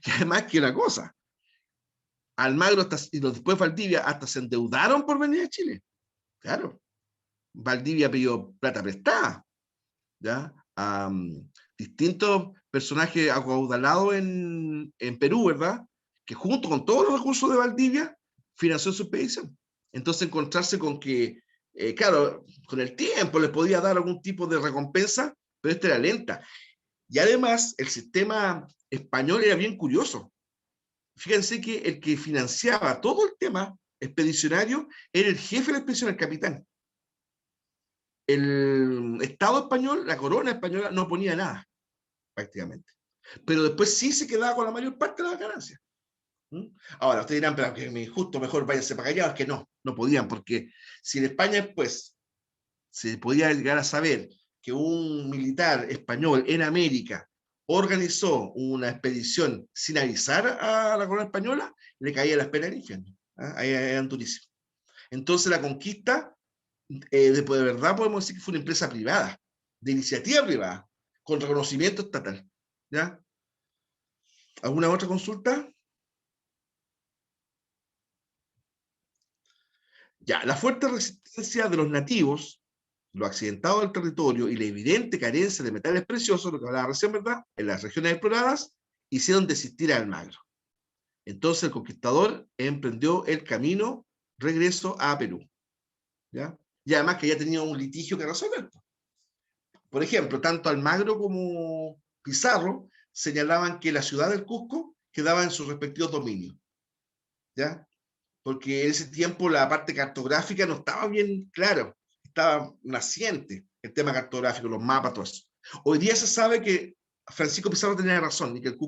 Y además que una cosa, Almagro y después Valdivia hasta se endeudaron por venir a Chile. Claro. Valdivia pidió plata prestada, ¿ya? A distintos personajes acaudalados en Perú, ¿verdad? Que junto con todos los recursos de Valdivia financió su expedición. Entonces encontrarse con que, claro, con el tiempo les podía dar algún tipo de recompensa, pero esta era lenta. Y además el sistema español era bien curioso. Fíjense que el que financiaba todo el tema expedicionario era el jefe de la expedición, el capitán. El Estado español, la corona española, no ponía nada, prácticamente. Pero después sí se quedaba con la mayor parte de las ganancias. Ahora, ustedes dirán, pero que es injusto, mejor váyanse para allá. Es que no podían, porque si en España después se podía llegar a saber que un militar español en América organizó una expedición sin avisar a la corona española, le caía la pena del infierno. Ahí eran durísimos. Entonces la conquista, de verdad podemos decir que fue una empresa privada, de iniciativa privada, con reconocimiento estatal. ¿Ya? ¿Alguna otra consulta? Ya, la fuerte resistencia de los nativos, lo accidentado del territorio y la evidente carencia de metales preciosos, lo que hablaba recién, ¿verdad?, en las regiones exploradas, hicieron desistir a Almagro. Entonces el conquistador emprendió el camino regreso a Perú. ¿Ya? Y además que ya tenía un litigio que resolver. Por ejemplo, tanto Almagro como Pizarro señalaban que la ciudad del Cusco quedaba en sus respectivos dominios. ¿Ya? Porque en ese tiempo la parte cartográfica no estaba bien claro, estaba naciente el tema cartográfico, los mapas, todo eso. Hoy día se sabe que Francisco Pizarro tenía razón y que el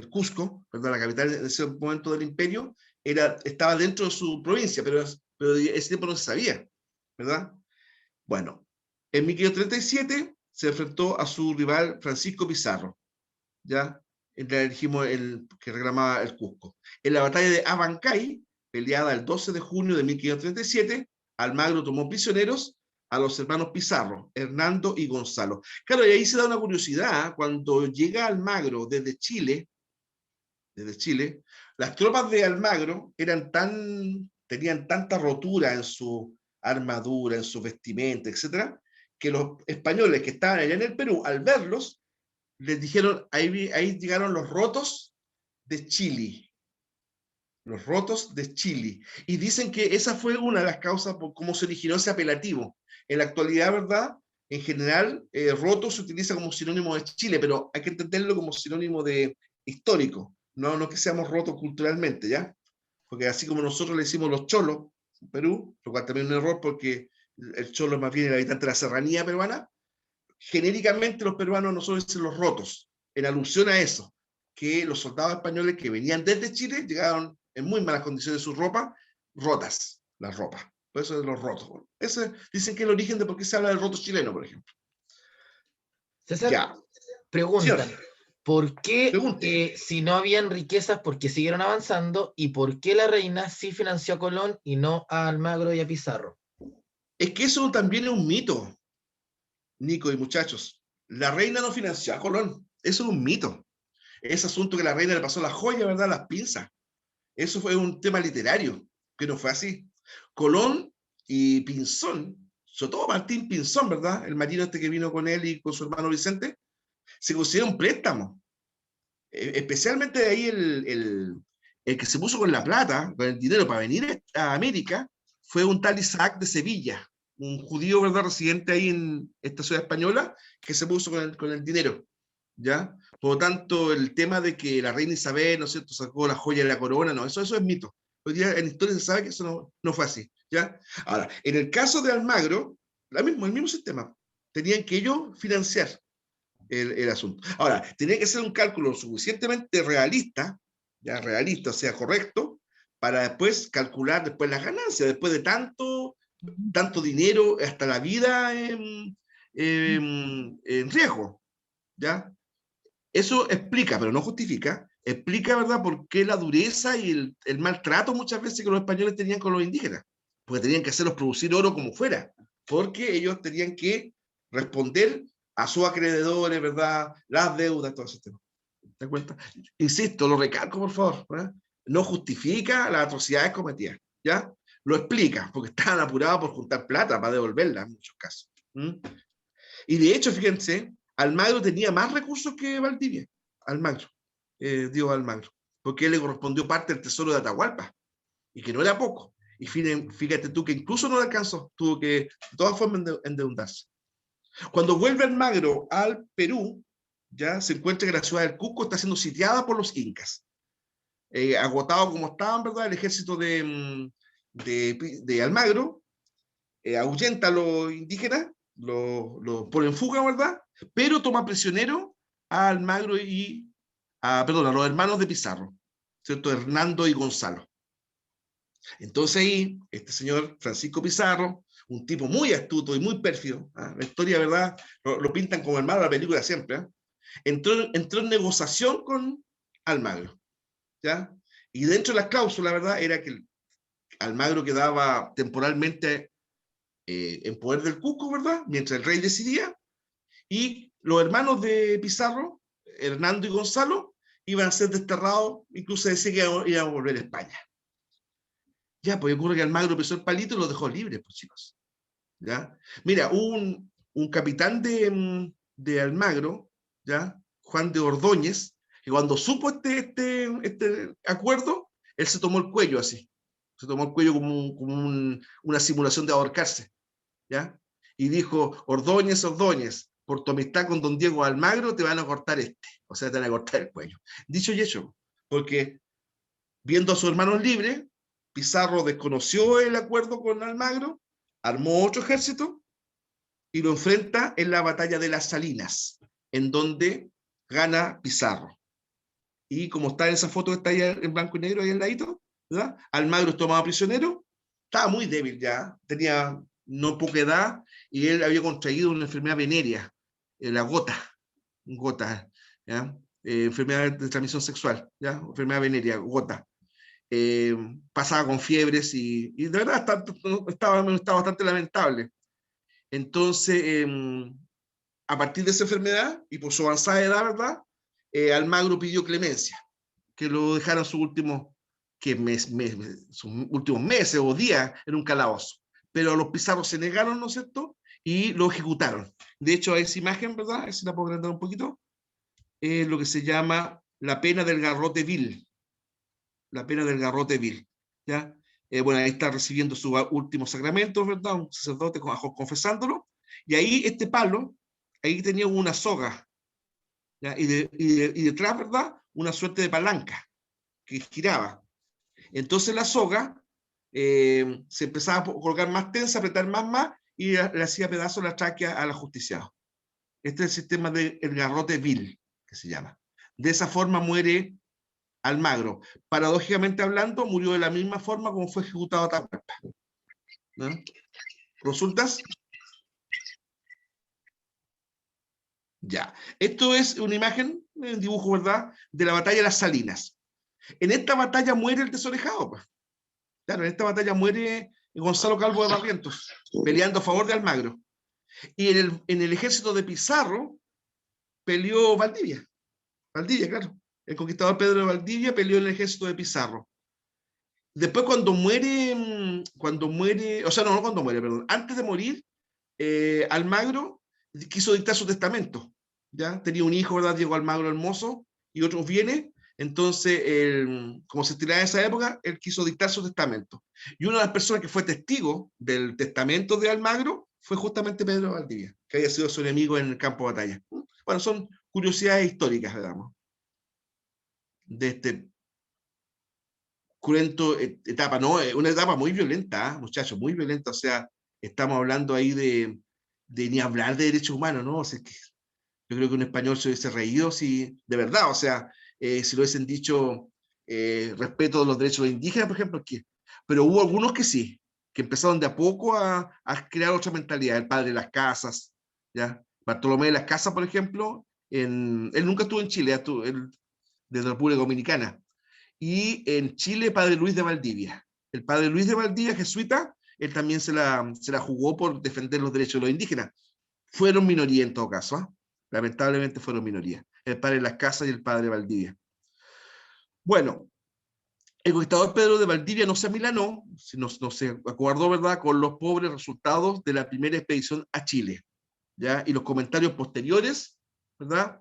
Cusco, perdón, la capital en ese momento del imperio, estaba dentro de su provincia, pero ese tiempo no se sabía, ¿verdad? Bueno, en 1537 se enfrentó a su rival Francisco Pizarro, ¿ya? Dijimos el que reclamaba el Cusco. En la batalla de Abancay, peleada el 12 de junio de 1537, Almagro tomó prisioneros a los hermanos Pizarro, Hernando y Gonzalo. Claro, y ahí se da una curiosidad, cuando llega Almagro desde Chile, las tropas de Almagro tenían tanta rotura en su armadura, en su vestimenta, etcétera, que los españoles que estaban allá en el Perú, al verlos, les dijeron, ahí llegaron los rotos de Chile. Los rotos de Chile. Y dicen que esa fue una de las causas por cómo se originó ese apelativo. En la actualidad, ¿verdad? En general, roto se utiliza como sinónimo de Chile, pero hay que entenderlo como sinónimo de histórico, no que seamos rotos culturalmente, ¿ya? Porque así como nosotros le decimos los cholos en Perú, lo cual también es un error porque el cholo es más bien el habitante de la serranía peruana, genéricamente los peruanos nosotros decimos los rotos, en alusión a eso, que los soldados españoles que venían desde Chile llegaron en muy malas condiciones su ropa, rotas las ropas. Por eso es los rotos. Ese dicen que es el origen de por qué se habla del roto chileno, por ejemplo. César, Ya. preguntan, Señor, ¿por qué pregunte. si no habían riquezas, por qué siguieron avanzando? ¿Y por qué la reina sí financió a Colón y no a Almagro y a Pizarro? Es que eso también es un mito, Nico y muchachos. La reina no financió a Colón. Eso es un mito. Ese asunto que la reina le pasó la joya, ¿verdad? Las pinzas. Eso fue un tema literario, que no fue así. Colón y Pinzón, sobre todo Martín Pinzón, ¿verdad? El marino este que vino con él y con su hermano Vicente, se considera un préstamo. Especialmente de ahí el que se puso con la plata, con el dinero para venir a América, fue un tal Isaac de Sevilla, un judío, ¿verdad?, residente ahí en esta ciudad española, que se puso con el dinero, ¿ya? Por lo tanto, el tema de que la reina Isabel, ¿no es cierto?, sacó la joya de la corona, no, eso es mito. Hoy día en historia se sabe que eso no fue así, ¿ya? Ahora, en el caso de Almagro, el mismo sistema, tenían que ellos financiar el asunto. Ahora, tenía que ser un cálculo suficientemente realista, ya realista, o sea, correcto, para después calcular después las ganancias, después de tanto dinero, hasta la vida en riesgo, ¿ya? Eso explica, pero no justifica, explica, ¿verdad?, por qué la dureza y el maltrato muchas veces que los españoles tenían con los indígenas, porque tenían que hacerlos producir oro como fuera, porque ellos tenían que responder a sus acreedores, ¿verdad?, las deudas, todo ese tema. ¿Te das cuenta? Insisto, lo recalco, por favor, ¿verdad? No justifica las atrocidades cometidas, ¿ya? lo explica, porque estaban apurados por juntar plata para devolverla en muchos casos. Y de hecho, fíjense, Almagro tenía más recursos que Valdivia, Almagro, Diego Almagro, porque él le correspondió parte del tesoro de Atahualpa, y que no era poco. Y fíjate tú que incluso no le alcanzó, tuvo que de todas formas endeudarse. Cuando vuelve Almagro al Perú, ya se encuentra que la ciudad del Cusco está siendo sitiada por los incas. Agotado como estaban, ¿verdad? El ejército de Almagro ahuyenta a los indígenas, lo pone en fuga, ¿verdad? Pero toma prisionero a Almagro a los hermanos de Pizarro, ¿cierto? Hernando y Gonzalo. Entonces ahí, este señor Francisco Pizarro, un tipo muy astuto y muy pérfido, ¿eh? La historia, ¿verdad? Lo pintan como el malo de la película siempre, ¿eh? Entró en negociación con Almagro, ¿ya? Y dentro de las cláusulas, ¿verdad? Era que Almagro quedaba temporalmente en poder del Cusco, ¿verdad? Mientras el rey decidía, y los hermanos de Pizarro, Hernando y Gonzalo, iban a ser desterrados, incluso decía que iban a volver a España. Ya, pues ocurre que Almagro pisó el palito y los dejó libres, pues chicos. ¿Ya? Mira, un capitán de Almagro, ¿ya? Juan de Ordóñez, que cuando supo este acuerdo, él se tomó el cuello así. Se tomó el cuello como una simulación de ahorcarse, ¿ya? Y dijo, Ordóñez, Ordóñez, por tu amistad con don Diego Almagro te van a cortar o sea, te van a cortar el cuello. Dicho y hecho, porque viendo a sus hermanos libres, Pizarro desconoció el acuerdo con Almagro, armó otro ejército y lo enfrenta en la batalla de las Salinas, en donde gana Pizarro. Y como está en esa foto que está ahí en blanco y negro, ahí al ladito, ¿verdad? Almagro es tomado prisionero, estaba muy débil ya, tenía no poca edad, y él había contraído una enfermedad venérea, la gota, ¿ya? Enfermedad de transmisión sexual, ¿ya? Enfermedad venérea, gota. Pasaba con fiebres y de verdad estaba en un estado bastante lamentable. Entonces, a partir de esa enfermedad y por su avanzada edad, ¿verdad? Almagro pidió clemencia, que lo dejaran sus últimos meses o días en un calabozo. Pero los pizarros se negaron, ¿no es cierto? Y lo ejecutaron. De hecho, esa imagen, ¿verdad? Si la puedo agrandar un poquito, es lo que se llama la pena del garrote vil. La pena del garrote vil, ¿ya? Bueno, ahí está recibiendo sus últimos sacramentos, ¿verdad? Un sacerdote confesándolo. Y ahí este palo, ahí tenía una soga, ¿ya? Y detrás, ¿verdad? Una suerte de palanca que giraba. Entonces la soga se empezaba a colocar más tensa, apretar más, y le hacía pedazos la tráquea al ajusticiado. Este es el sistema del garrote vil, que se llama. De esa forma muere Almagro. Paradójicamente hablando, murió de la misma forma como fue ejecutado Atahualpa. ¿No? ¿Consultas? Ya. Esto es una imagen, un dibujo, ¿verdad?, de la batalla de las Salinas. En esta batalla muere el desorejado, pues. Claro, en esta batalla muere Gonzalo Calvo de Barrientos, peleando a favor de Almagro. Y en el ejército de Pizarro peleó Valdivia. Valdivia, claro. El conquistador Pedro de Valdivia peleó en el ejército de Pizarro. Después cuando muere, o sea, no cuando muere, perdón, antes de morir, Almagro quiso dictar su testamento, ¿ya? Tenía un hijo, ¿verdad? Diego Almagro Hermoso, y otros bienes. Entonces, como se estilaba en esa época, él quiso dictar su testamento. Y una de las personas que fue testigo del testamento de Almagro fue justamente Pedro Valdivia, que había sido su enemigo en el campo de batalla. Bueno, son curiosidades históricas, digamos, de este cruento etapa, ¿no? Una etapa muy violenta, muchachos, muy violenta. O sea, estamos hablando ahí de ni hablar de derechos humanos, ¿no? O sea, que yo creo que un español se hubiese reído si, de verdad, o sea, si lo hubiesen dicho respeto de los derechos de los indígenas, por ejemplo, pero hubo algunos que sí, que empezaron de a poco a crear otra mentalidad. El padre de las casas, ¿ya? Bartolomé de las Casas, por ejemplo, él nunca estuvo en Chile, él, desde la República Dominicana. Y en Chile, padre Luis de Valdivia. El padre Luis de Valdivia, jesuita, él también se la jugó por defender los derechos de los indígenas. Fueron minoría en todo caso, ¿eh? Lamentablemente fueron minoría. El padre de las Casas y el padre Valdivia. Bueno, El conquistador Pedro de Valdivia no se amilanó, no se acordó, ¿verdad?, con los pobres resultados de la primera expedición a Chile, ¿ya? Y los comentarios posteriores, ¿verdad?,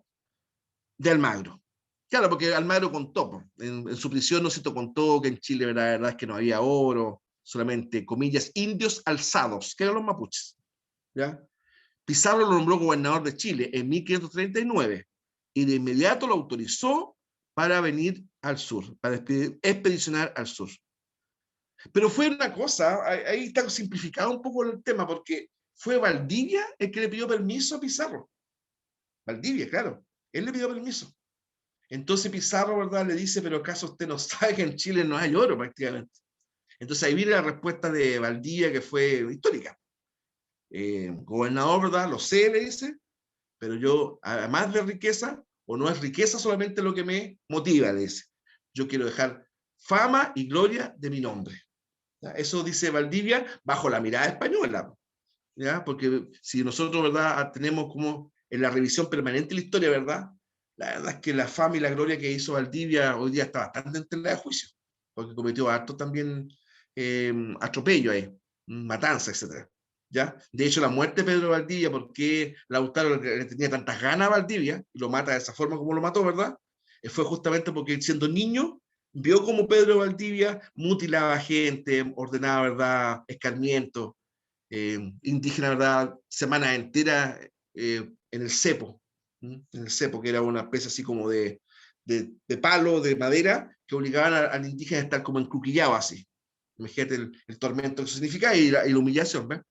de Almagro. Claro, porque Almagro contó, pues, en su prisión, ¿no es cierto?, contó que en Chile, la verdad es que no había oro, solamente, comillas, indios alzados, que eran los mapuches, ¿ya? Pizarro lo nombró gobernador de Chile en 1539 y de inmediato lo autorizó para venir al sur, para expedicionar al sur. Pero fue una cosa, ahí está simplificado un poco el tema, porque fue Valdivia el que le pidió permiso a Pizarro. Valdivia, claro, él le pidió permiso. Entonces Pizarro, ¿verdad?, le dice, pero ¿acaso usted no sabe que en Chile no hay oro prácticamente? Entonces ahí viene la respuesta de Valdivia, que fue histórica. Gobernador, ¿verdad?, lo sé, le dice, pero yo, además de riqueza, o no es riqueza solamente lo que me motiva, le dice. Yo quiero dejar fama y gloria de mi nombre. ¿Ya? Eso dice Valdivia bajo la mirada española, ¿ya? Porque si nosotros, ¿verdad?, tenemos como en la revisión permanente de la historia, ¿verdad?, la verdad es que la fama y la gloria que hizo Valdivia hoy día está bastante en tela de juicio, porque cometió harto también atropello ahí, matanza, etcétera. ¿Ya? De hecho, la muerte de Pedro Valdivia, porque Lautaro le tenía tantas ganas a Valdivia y lo mata de esa forma como lo mató, ¿verdad? Fue justamente porque siendo niño vio como Pedro Valdivia mutilaba gente, ordenaba, ¿verdad?, escarmientos, indígena, ¿verdad?, semanas enteras en el cepo, en el cepo, que era una especie así como de palo, de madera, que obligaban al indígena a estar como encruquillado así. Imagínate el tormento que eso significa y la humillación, ¿ves?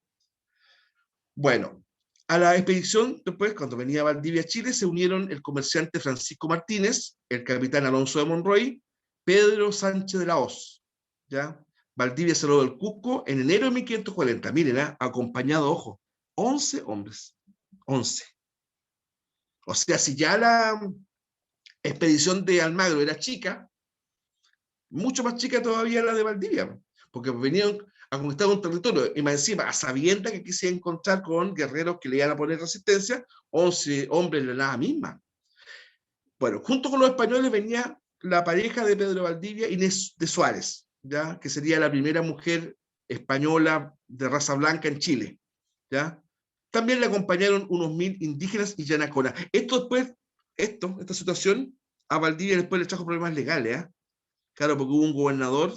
Bueno, a la expedición, después, cuando venía Valdivia a Chile, se unieron el comerciante Francisco Martínez, el capitán Alonso de Monroy, Pedro Sánchez de la Hoz, ¿ya? Valdivia se lo del Cusco en enero de 1540, miren, acompañado, ojo, 11 hombres, 11. O sea, si ya la expedición de Almagro era chica, mucho más chica todavía la de Valdivia, porque venían a conquistar un territorio, y más encima, a sabiendas que quise encontrar con guerreros que le iban a poner resistencia, 11 hombres de la misma. Bueno, junto con los españoles venía la pareja de Pedro Valdivia, Inés de Suárez, ¿ya?, que sería la primera mujer española de raza blanca en Chile, ¿ya? También le acompañaron unos 1000 indígenas y yanaconas. Esta situación a Valdivia después le trajo problemas legales, ¿eh? Claro, porque hubo un gobernador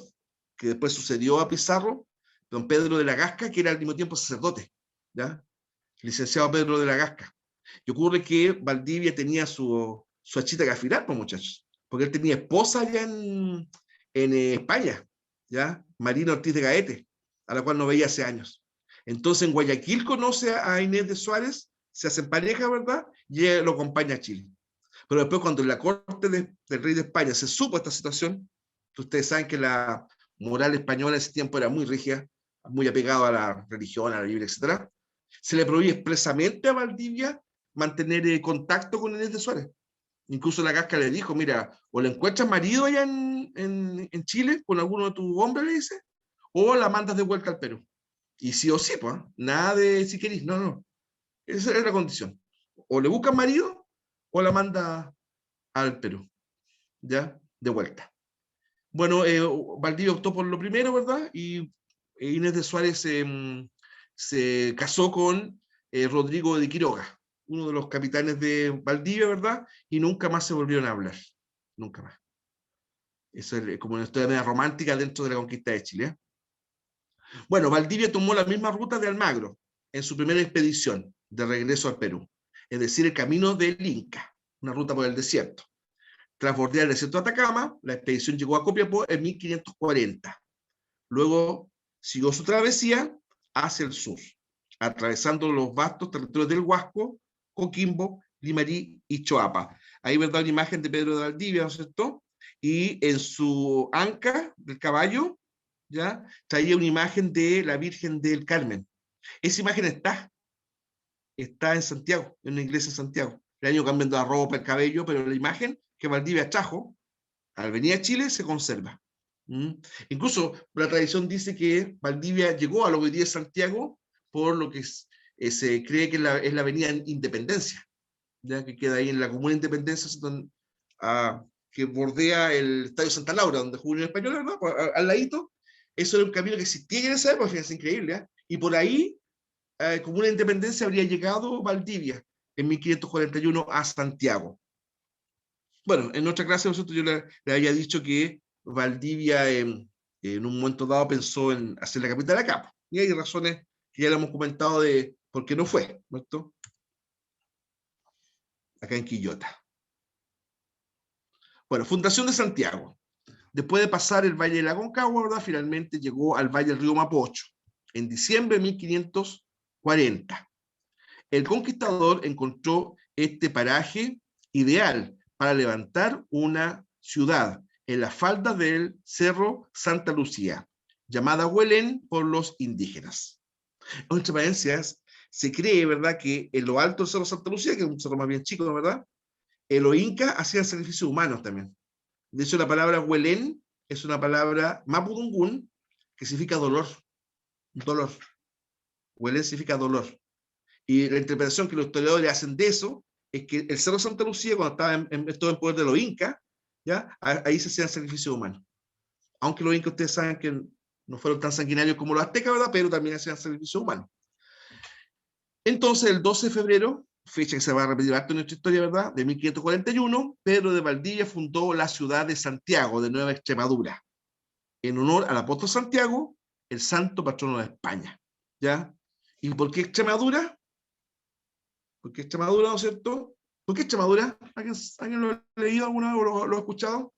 que después sucedió a Pizarro, don Pedro de la Gasca, que era al mismo tiempo sacerdote, ¿ya? Licenciado Pedro de la Gasca. Y ocurre que Valdivia tenía su achita que afilar, pues, muchachos, porque él tenía esposa allá en España, ¿ya? Marina Ortiz de Gaete, a la cual no veía hace años. Entonces en Guayaquil conoce a Inés de Suárez, se hacen pareja, ¿verdad? Y ella lo acompaña a Chile. Pero después, cuando en la corte del rey de España se supo esta situación, ustedes saben que la moral española en ese tiempo era muy rígida, muy apegado a la religión, a la Biblia, etc. Se le prohíbe expresamente a Valdivia mantener contacto con Inés de Suárez. Incluso la Gasca le dijo, mira, o le encuentras marido allá en Chile con alguno de tus hombres, le dice, o la mandas de vuelta al Perú. Y sí o sí, pues, nada de si querís, no. Esa es la condición. O le buscas marido o la manda al Perú, ¿ya? De vuelta. Bueno, Valdivia optó por lo primero, ¿verdad? Y Inés de Suárez se casó con Rodrigo de Quiroga, uno de los capitanes de Valdivia, ¿verdad? Y nunca más se volvieron a hablar. Nunca más. Eso es como una historia media romántica dentro de la conquista de Chile. Bueno, Valdivia tomó la misma ruta de Almagro en su primera expedición de regreso al Perú, es decir, el camino del Inca, una ruta por el desierto. Tras bordear el desierto de Atacama, la expedición llegó a Copiapó en 1540. Luego siguió su travesía hacia el sur, atravesando los vastos territorios del Huasco, Coquimbo, Limarí y Choapa. Ahí verdad una imagen de Pedro de Valdivia, ¿no es cierto? Y en su anca del caballo, ¿ya?, traía una imagen de la Virgen del Carmen. Esa imagen está en Santiago, en una iglesia en Santiago. El año cambiando la ropa, el cabello, pero la imagen que Valdivia trajo al venir a Chile se conserva. Incluso la tradición dice que Valdivia llegó a lo que hoy día es Santiago por lo que se cree que es la avenida Independencia, ya que queda ahí en la comuna Independencia, que bordea el Estadio Santa Laura, donde jugó Unión Española, ¿verdad? Al ladito. Eso era un camino que existía en esa época, es increíble, ¿eh? Y por ahí, como una independencia, habría llegado Valdivia en 1541 a Santiago. Bueno, en nuestra clase nosotros yo le había dicho que Valdivia en un momento dado pensó en hacer la capital acá. Y hay razones que ya le hemos comentado de por qué no fue, ¿no? Acá en Quillota. Bueno, fundación de Santiago. Después de pasar el Valle de la Aconcagua, ¿verdad? Finalmente llegó al Valle del Río Mapocho, en diciembre de 1540. El conquistador encontró este paraje ideal para levantar una ciudad en las faldas del Cerro Santa Lucía, llamada Huelén por los indígenas. En transparencias, se cree, ¿verdad?, que en lo alto del Cerro Santa Lucía, que es un cerro más bien chico, ¿verdad?, los incas hacían sacrificios humanos también. De hecho, la palabra Huelén es una palabra mapudungún que significa dolor. Dolor. Huelén significa dolor. Y la interpretación que los historiadores hacen de eso es que el Cerro Santa Lucía, cuando estaba todo en poder de los incas, ¿ya? Ahí se hacían sacrificios humanos. Aunque los incas, ustedes saben que no fueron tan sanguinarios como los aztecas, ¿verdad? Pero también hacían sacrificios humanos. Entonces, el 12 de febrero, fecha que se va a repetir harto en nuestra historia, ¿verdad?, de 1541, Pedro de Valdivia fundó la ciudad de Santiago, de Nueva Extremadura, en honor al apóstol Santiago, el santo patrono de España. ¿Ya? ¿Y por qué Extremadura? ¿Por qué Extremadura, no es cierto? ¿Por qué Extremadura? ¿Alguien lo ha leído alguna vez o lo ha escuchado?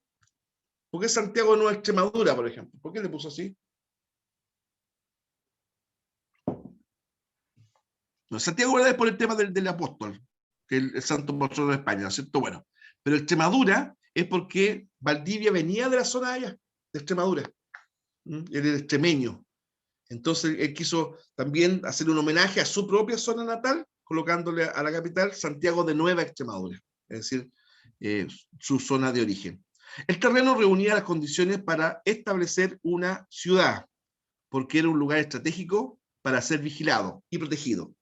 ¿Por qué Santiago de Nueva Extremadura, por ejemplo? ¿Por qué le puso así? No, Santiago, ¿verdad?, es por el tema del apóstol, que es el santo patrono de España, ¿no es cierto? Bueno, pero Extremadura es porque Valdivia venía de la zona de allá, de Extremadura. Él era extremeño. Entonces él quiso también hacer un homenaje a su propia zona natal, colocándole a la capital Santiago de Nueva Extremadura, es decir, su zona de origen. El terreno reunía las condiciones para establecer una ciudad, porque era un lugar estratégico para ser vigilado y protegido.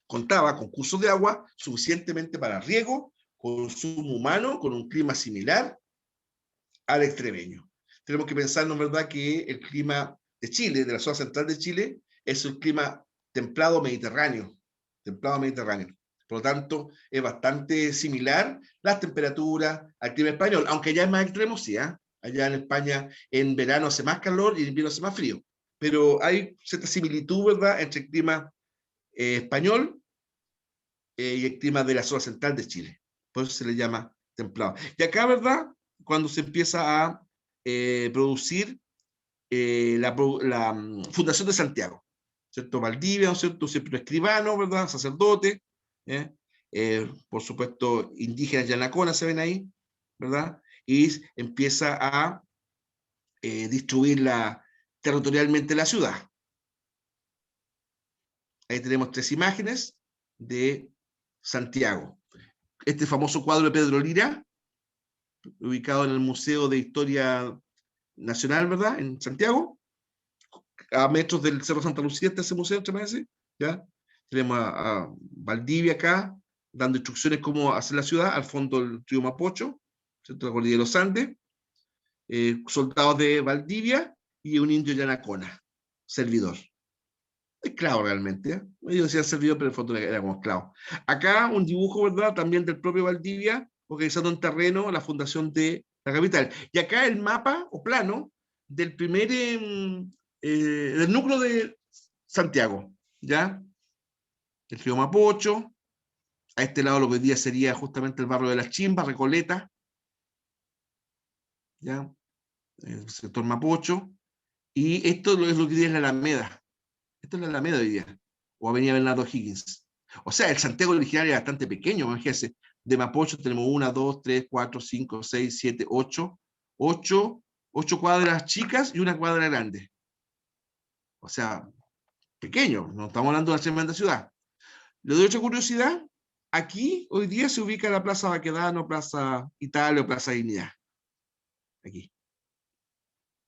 Contaba con cursos de agua suficientemente para riego, consumo humano, con un clima similar al extremeño. Tenemos que pensarnos, ¿verdad?, que el clima de Chile, de la zona central de Chile, es un clima templado mediterráneo. Templado mediterráneo. Por lo tanto, es bastante similar las temperaturas al clima español, aunque allá es más extremo, sí, ¿eh? Allá en España en verano hace más calor y en invierno hace más frío. Pero hay cierta similitud, ¿verdad?, entre el clima español y el clima de la zona central de Chile. Por eso se le llama templado. Y acá, ¿verdad?, cuando se empieza a producir la fundación de Santiago, ¿cierto? Valdivia, ¿no es cierto? Siempre escribano, ¿verdad? Sacerdote, por supuesto, indígenas yanaconas se ven ahí, ¿verdad? Y empieza a distribuir territorialmente la ciudad. Ahí tenemos 3 imágenes de Santiago. Este famoso cuadro de Pedro Lira, ubicado en el Museo de Historia Nacional, ¿verdad?, en Santiago, a metros del Cerro Santa Lucía está ese museo, ¿ya? Tenemos a Valdivia acá, dando instrucciones cómo hacer la ciudad, al fondo del río Mapocho, ¿cierto?, la cordillera de los Andes, soldados de Valdivia y un indio yanacona, servidor. Esclavo realmente, ¿eh? Ellos decían servidor, pero en el fondo era como esclavo. Acá un dibujo, ¿verdad?, también del propio Valdivia, organizando en terreno la fundación de la capital. Y acá el mapa o plano del primer del núcleo de Santiago, ¿ya? El río Mapocho, a este lado lo que hoy día sería justamente el barrio de Las Chimbas, Recoleta, ¿ya? El sector Mapocho, y esto es lo que hoy día es la Alameda. Esto es la Alameda hoy día, o Avenida Bernardo Higgins. O sea, el Santiago original era bastante pequeño, imagínense. De Mapocho tenemos 1, 2, 3, 4, 5, 6, 7, 8 cuadras chicas y una cuadra grande. O sea, pequeño, no estamos hablando de una tremenda ciudad. Le doy otra curiosidad. Aquí hoy día se ubica la Plaza Baquedano, Plaza Italia o Plaza Dignidad. Aquí.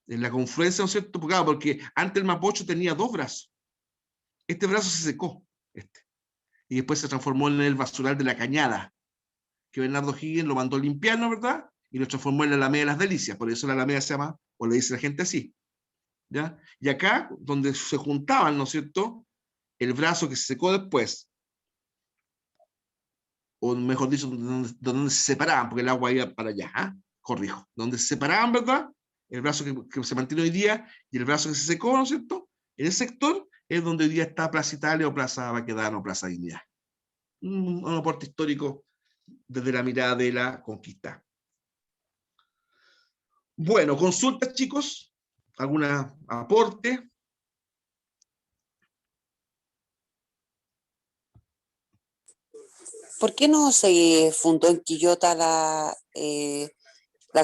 En la confluencia, ¿no es cierto? Porque antes el Mapocho tenía 2 brazos. Este brazo se secó, y después se transformó en el basural de la Cañada, que Bernardo Higgins lo mandó limpiar, ¿no, verdad? y lo transformó en la Alameda de las Delicias, por eso la Alameda se llama, o le dice la gente así, ¿ya? Y acá, donde se juntaban, ¿no es cierto?, el brazo que se secó después, o mejor dicho, donde se separaban, porque el agua iba para allá, ¿ah? Corrijo, donde se separaban, ¿verdad? El brazo que se mantiene hoy día y el brazo que se secó, ¿no es cierto? En ese sector es donde hoy día está Plaza Italia o Plaza Baquedano o Plaza Dignidad. Un aporte histórico desde la mirada de la conquista. Bueno, consultas, chicos. ¿Algún aporte? ¿Por qué no se fundó en Quillota la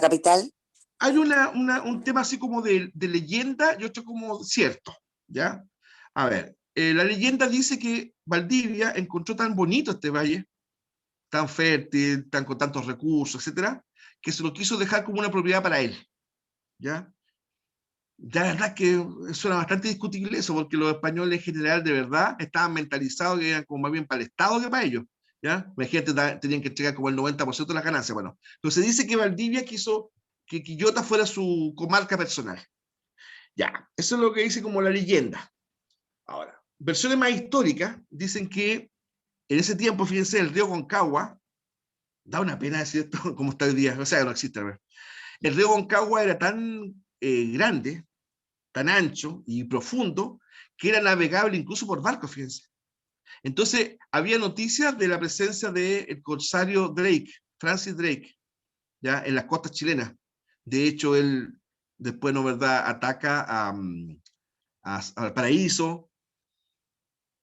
capital? Hay un tema así como de leyenda y otro como cierto, ¿ya? A ver, la leyenda dice que Valdivia encontró tan bonito este valle, tan fértil, con tantos recursos, etcétera, que se lo quiso dejar como una propiedad para él, ¿ya? La verdad que suena bastante discutible eso, porque los españoles en general, de verdad, estaban mentalizados que eran como más bien para el Estado que para ellos, ¿ya? Imagínate, tenían que entregar como el 90% de las ganancias, bueno. Entonces se dice que Valdivia quiso que Quillota fuera su comarca personal. Ya, eso es lo que dice como la leyenda. Ahora, versiones más históricas dicen que en ese tiempo, fíjense, el río Concagua, da una pena decir esto como está hoy día, o sea, no existe, ¿verdad? El río Concagua era tan grande, tan ancho y profundo, que era navegable incluso por barcos, fíjense. Entonces, había noticias de la presencia del corsario Drake, Francis Drake, ya en las costas chilenas. De hecho, él después, ¿no verdad?, ataca a Valparaíso,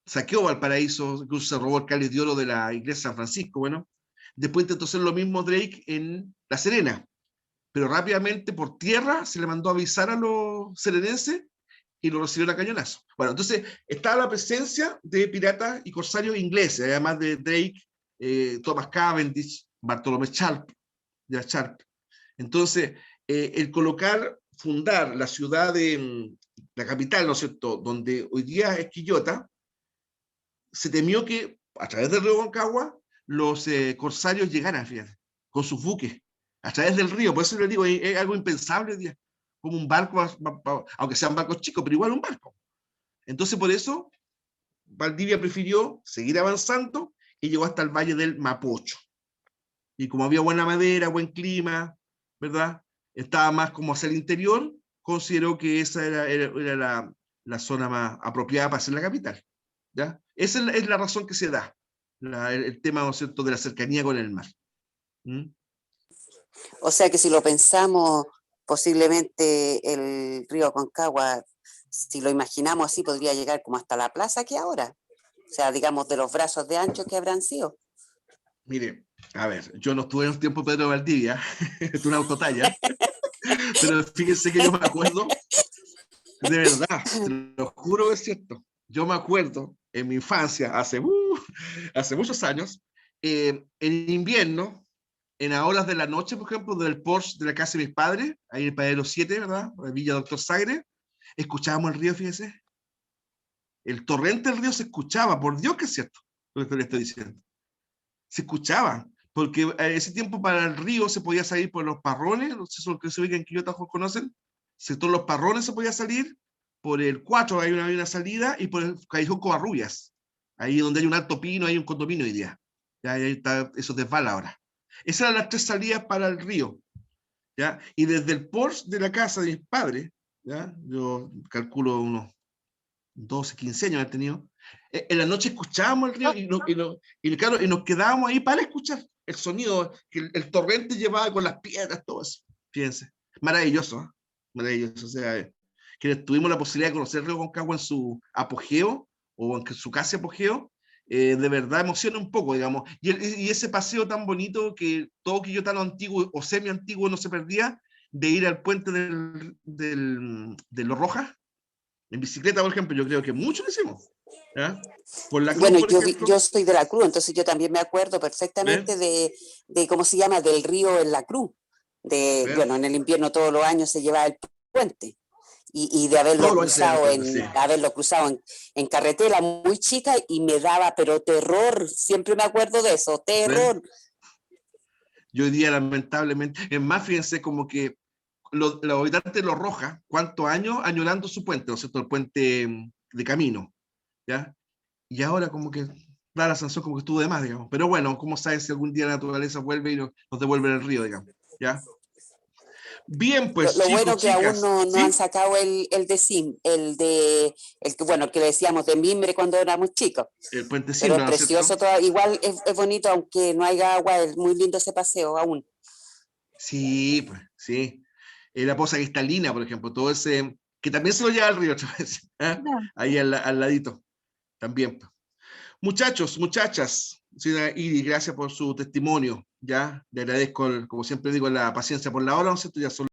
saqueó Valparaíso, incluso se robó el cáliz de oro de la iglesia de San Francisco, bueno. Después intentó hacer lo mismo Drake en La Serena, pero rápidamente por tierra se le mandó a avisar a los serenenses y lo recibieron a cañonazo. Bueno, entonces estaba la presencia de piratas y corsarios ingleses, además de Drake, Thomas Cavendish, Bartolomé Sharp, ya Sharp. Entonces, el fundar la ciudad de la capital, ¿no es cierto?, donde hoy día es Quillota, se temió que a través del río Concagua los corsarios llegaran, fíjate, con sus buques, a través del río. Por eso les digo, es algo impensable hoy día, como un barco, aunque sean barcos chicos, pero igual un barco. Entonces, por eso, Valdivia prefirió seguir avanzando y llegó hasta el valle del Mapocho. Y como había buena madera, buen clima, ¿verdad?, estaba más como hacia el interior, consideró que esa era la zona más apropiada para ser la capital, ¿ya? Esa es la razón que se da, el tema, ¿no es cierto?, de la cercanía con el mar. ¿Mm? O sea que si lo pensamos, posiblemente el río Concagua, si lo imaginamos así, podría llegar como hasta la plaza que ahora. O sea, digamos, de los brazos de ancho que habrán sido. Mire, a ver, yo no estuve en un tiempo Pedro Valdivia, es una autotalla, pero fíjense que yo me acuerdo, de verdad, te lo juro que es cierto, yo me acuerdo en mi infancia, hace muchos años, en invierno, en las horas de la noche, por ejemplo, del Porsche de la casa de mis padres, ahí en el Paradero 7, ¿verdad?, en Villa Doctor Sagre, escuchábamos el río, fíjense, el torrente del río se escuchaba, por Dios que es cierto lo que le estoy diciendo. Se escuchaba, porque ese tiempo para el río se podía salir por los parrones, no sé si lo que se ubica en Quillota conocen, sector los parrones se podía salir, por el 4 hay una salida, y por el Callejón Covarrubias, ahí donde hay un alto pino, hay un condominio hoy día, ya ahí está, eso desvala ahora. Esas eran las 3 salidas para el río, ¿ya? Y desde el Porsche de la casa de mis padres, ¿ya?, yo calculo unos 12, 15 años he tenido, en la noche escuchábamos el río y nos quedábamos ahí para escuchar el sonido que el torrente llevaba con las piedras, todo eso. Fíjense, maravilloso, ¿eh? Maravilloso. O sea, quienes tuvimos la posibilidad de conocer el río Concagua en su apogeo o en su casi apogeo, de verdad emociona un poco, digamos. Y ese paseo tan bonito que todo Quillotano antiguo o semi antiguo no se perdía, de ir al puente de Los Rojas, en bicicleta, por ejemplo, yo creo que muchos lo hicimos, ¿ya? Por la Cruz, Bueno, por ejemplo. yo soy de la Cruz, entonces yo también me acuerdo perfectamente ¿Ven? de ¿cómo se llama?, del río en la Cruz. ¿Ven? Bueno, en el invierno todos los años se lleva el puente. Y de haberlo Todos los años se cruzado dan cuenta, sí. en carretera muy chica, y me daba pero terror, siempre me acuerdo de eso, terror. Y hoy día, lamentablemente, es más, fíjense, como que los habitantes de Los Rojas, ¿cuántos años añorando su puente, ¿no es cierto? El puente de camino, ¿ya? Y ahora como que da la sensación como que estuvo de más, digamos. Pero bueno, ¿cómo sabes si algún día la naturaleza vuelve y nos devuelve el río, digamos? ¿Ya? Bien, pues Lo chicos, bueno que aún chicas, no han ¿sí? sacado el de Sim, el que le decíamos de mimbre cuando éramos chicos. El puente Pero es Simbra, ¿no es precioso cierto? todo, igual es bonito, aunque no haya agua, es muy lindo ese paseo aún. Sí, pues, sí. La poza cristalina, por ejemplo, todo ese, que también se lo lleva al río otra vez, ¿eh? Ya. Ahí al ladito, también. Pues. Muchachos, muchachas, señora Iris, gracias por su testimonio, ¿ya? Le agradezco, como siempre digo, la paciencia por la hora, ¿no es cierto? Ya son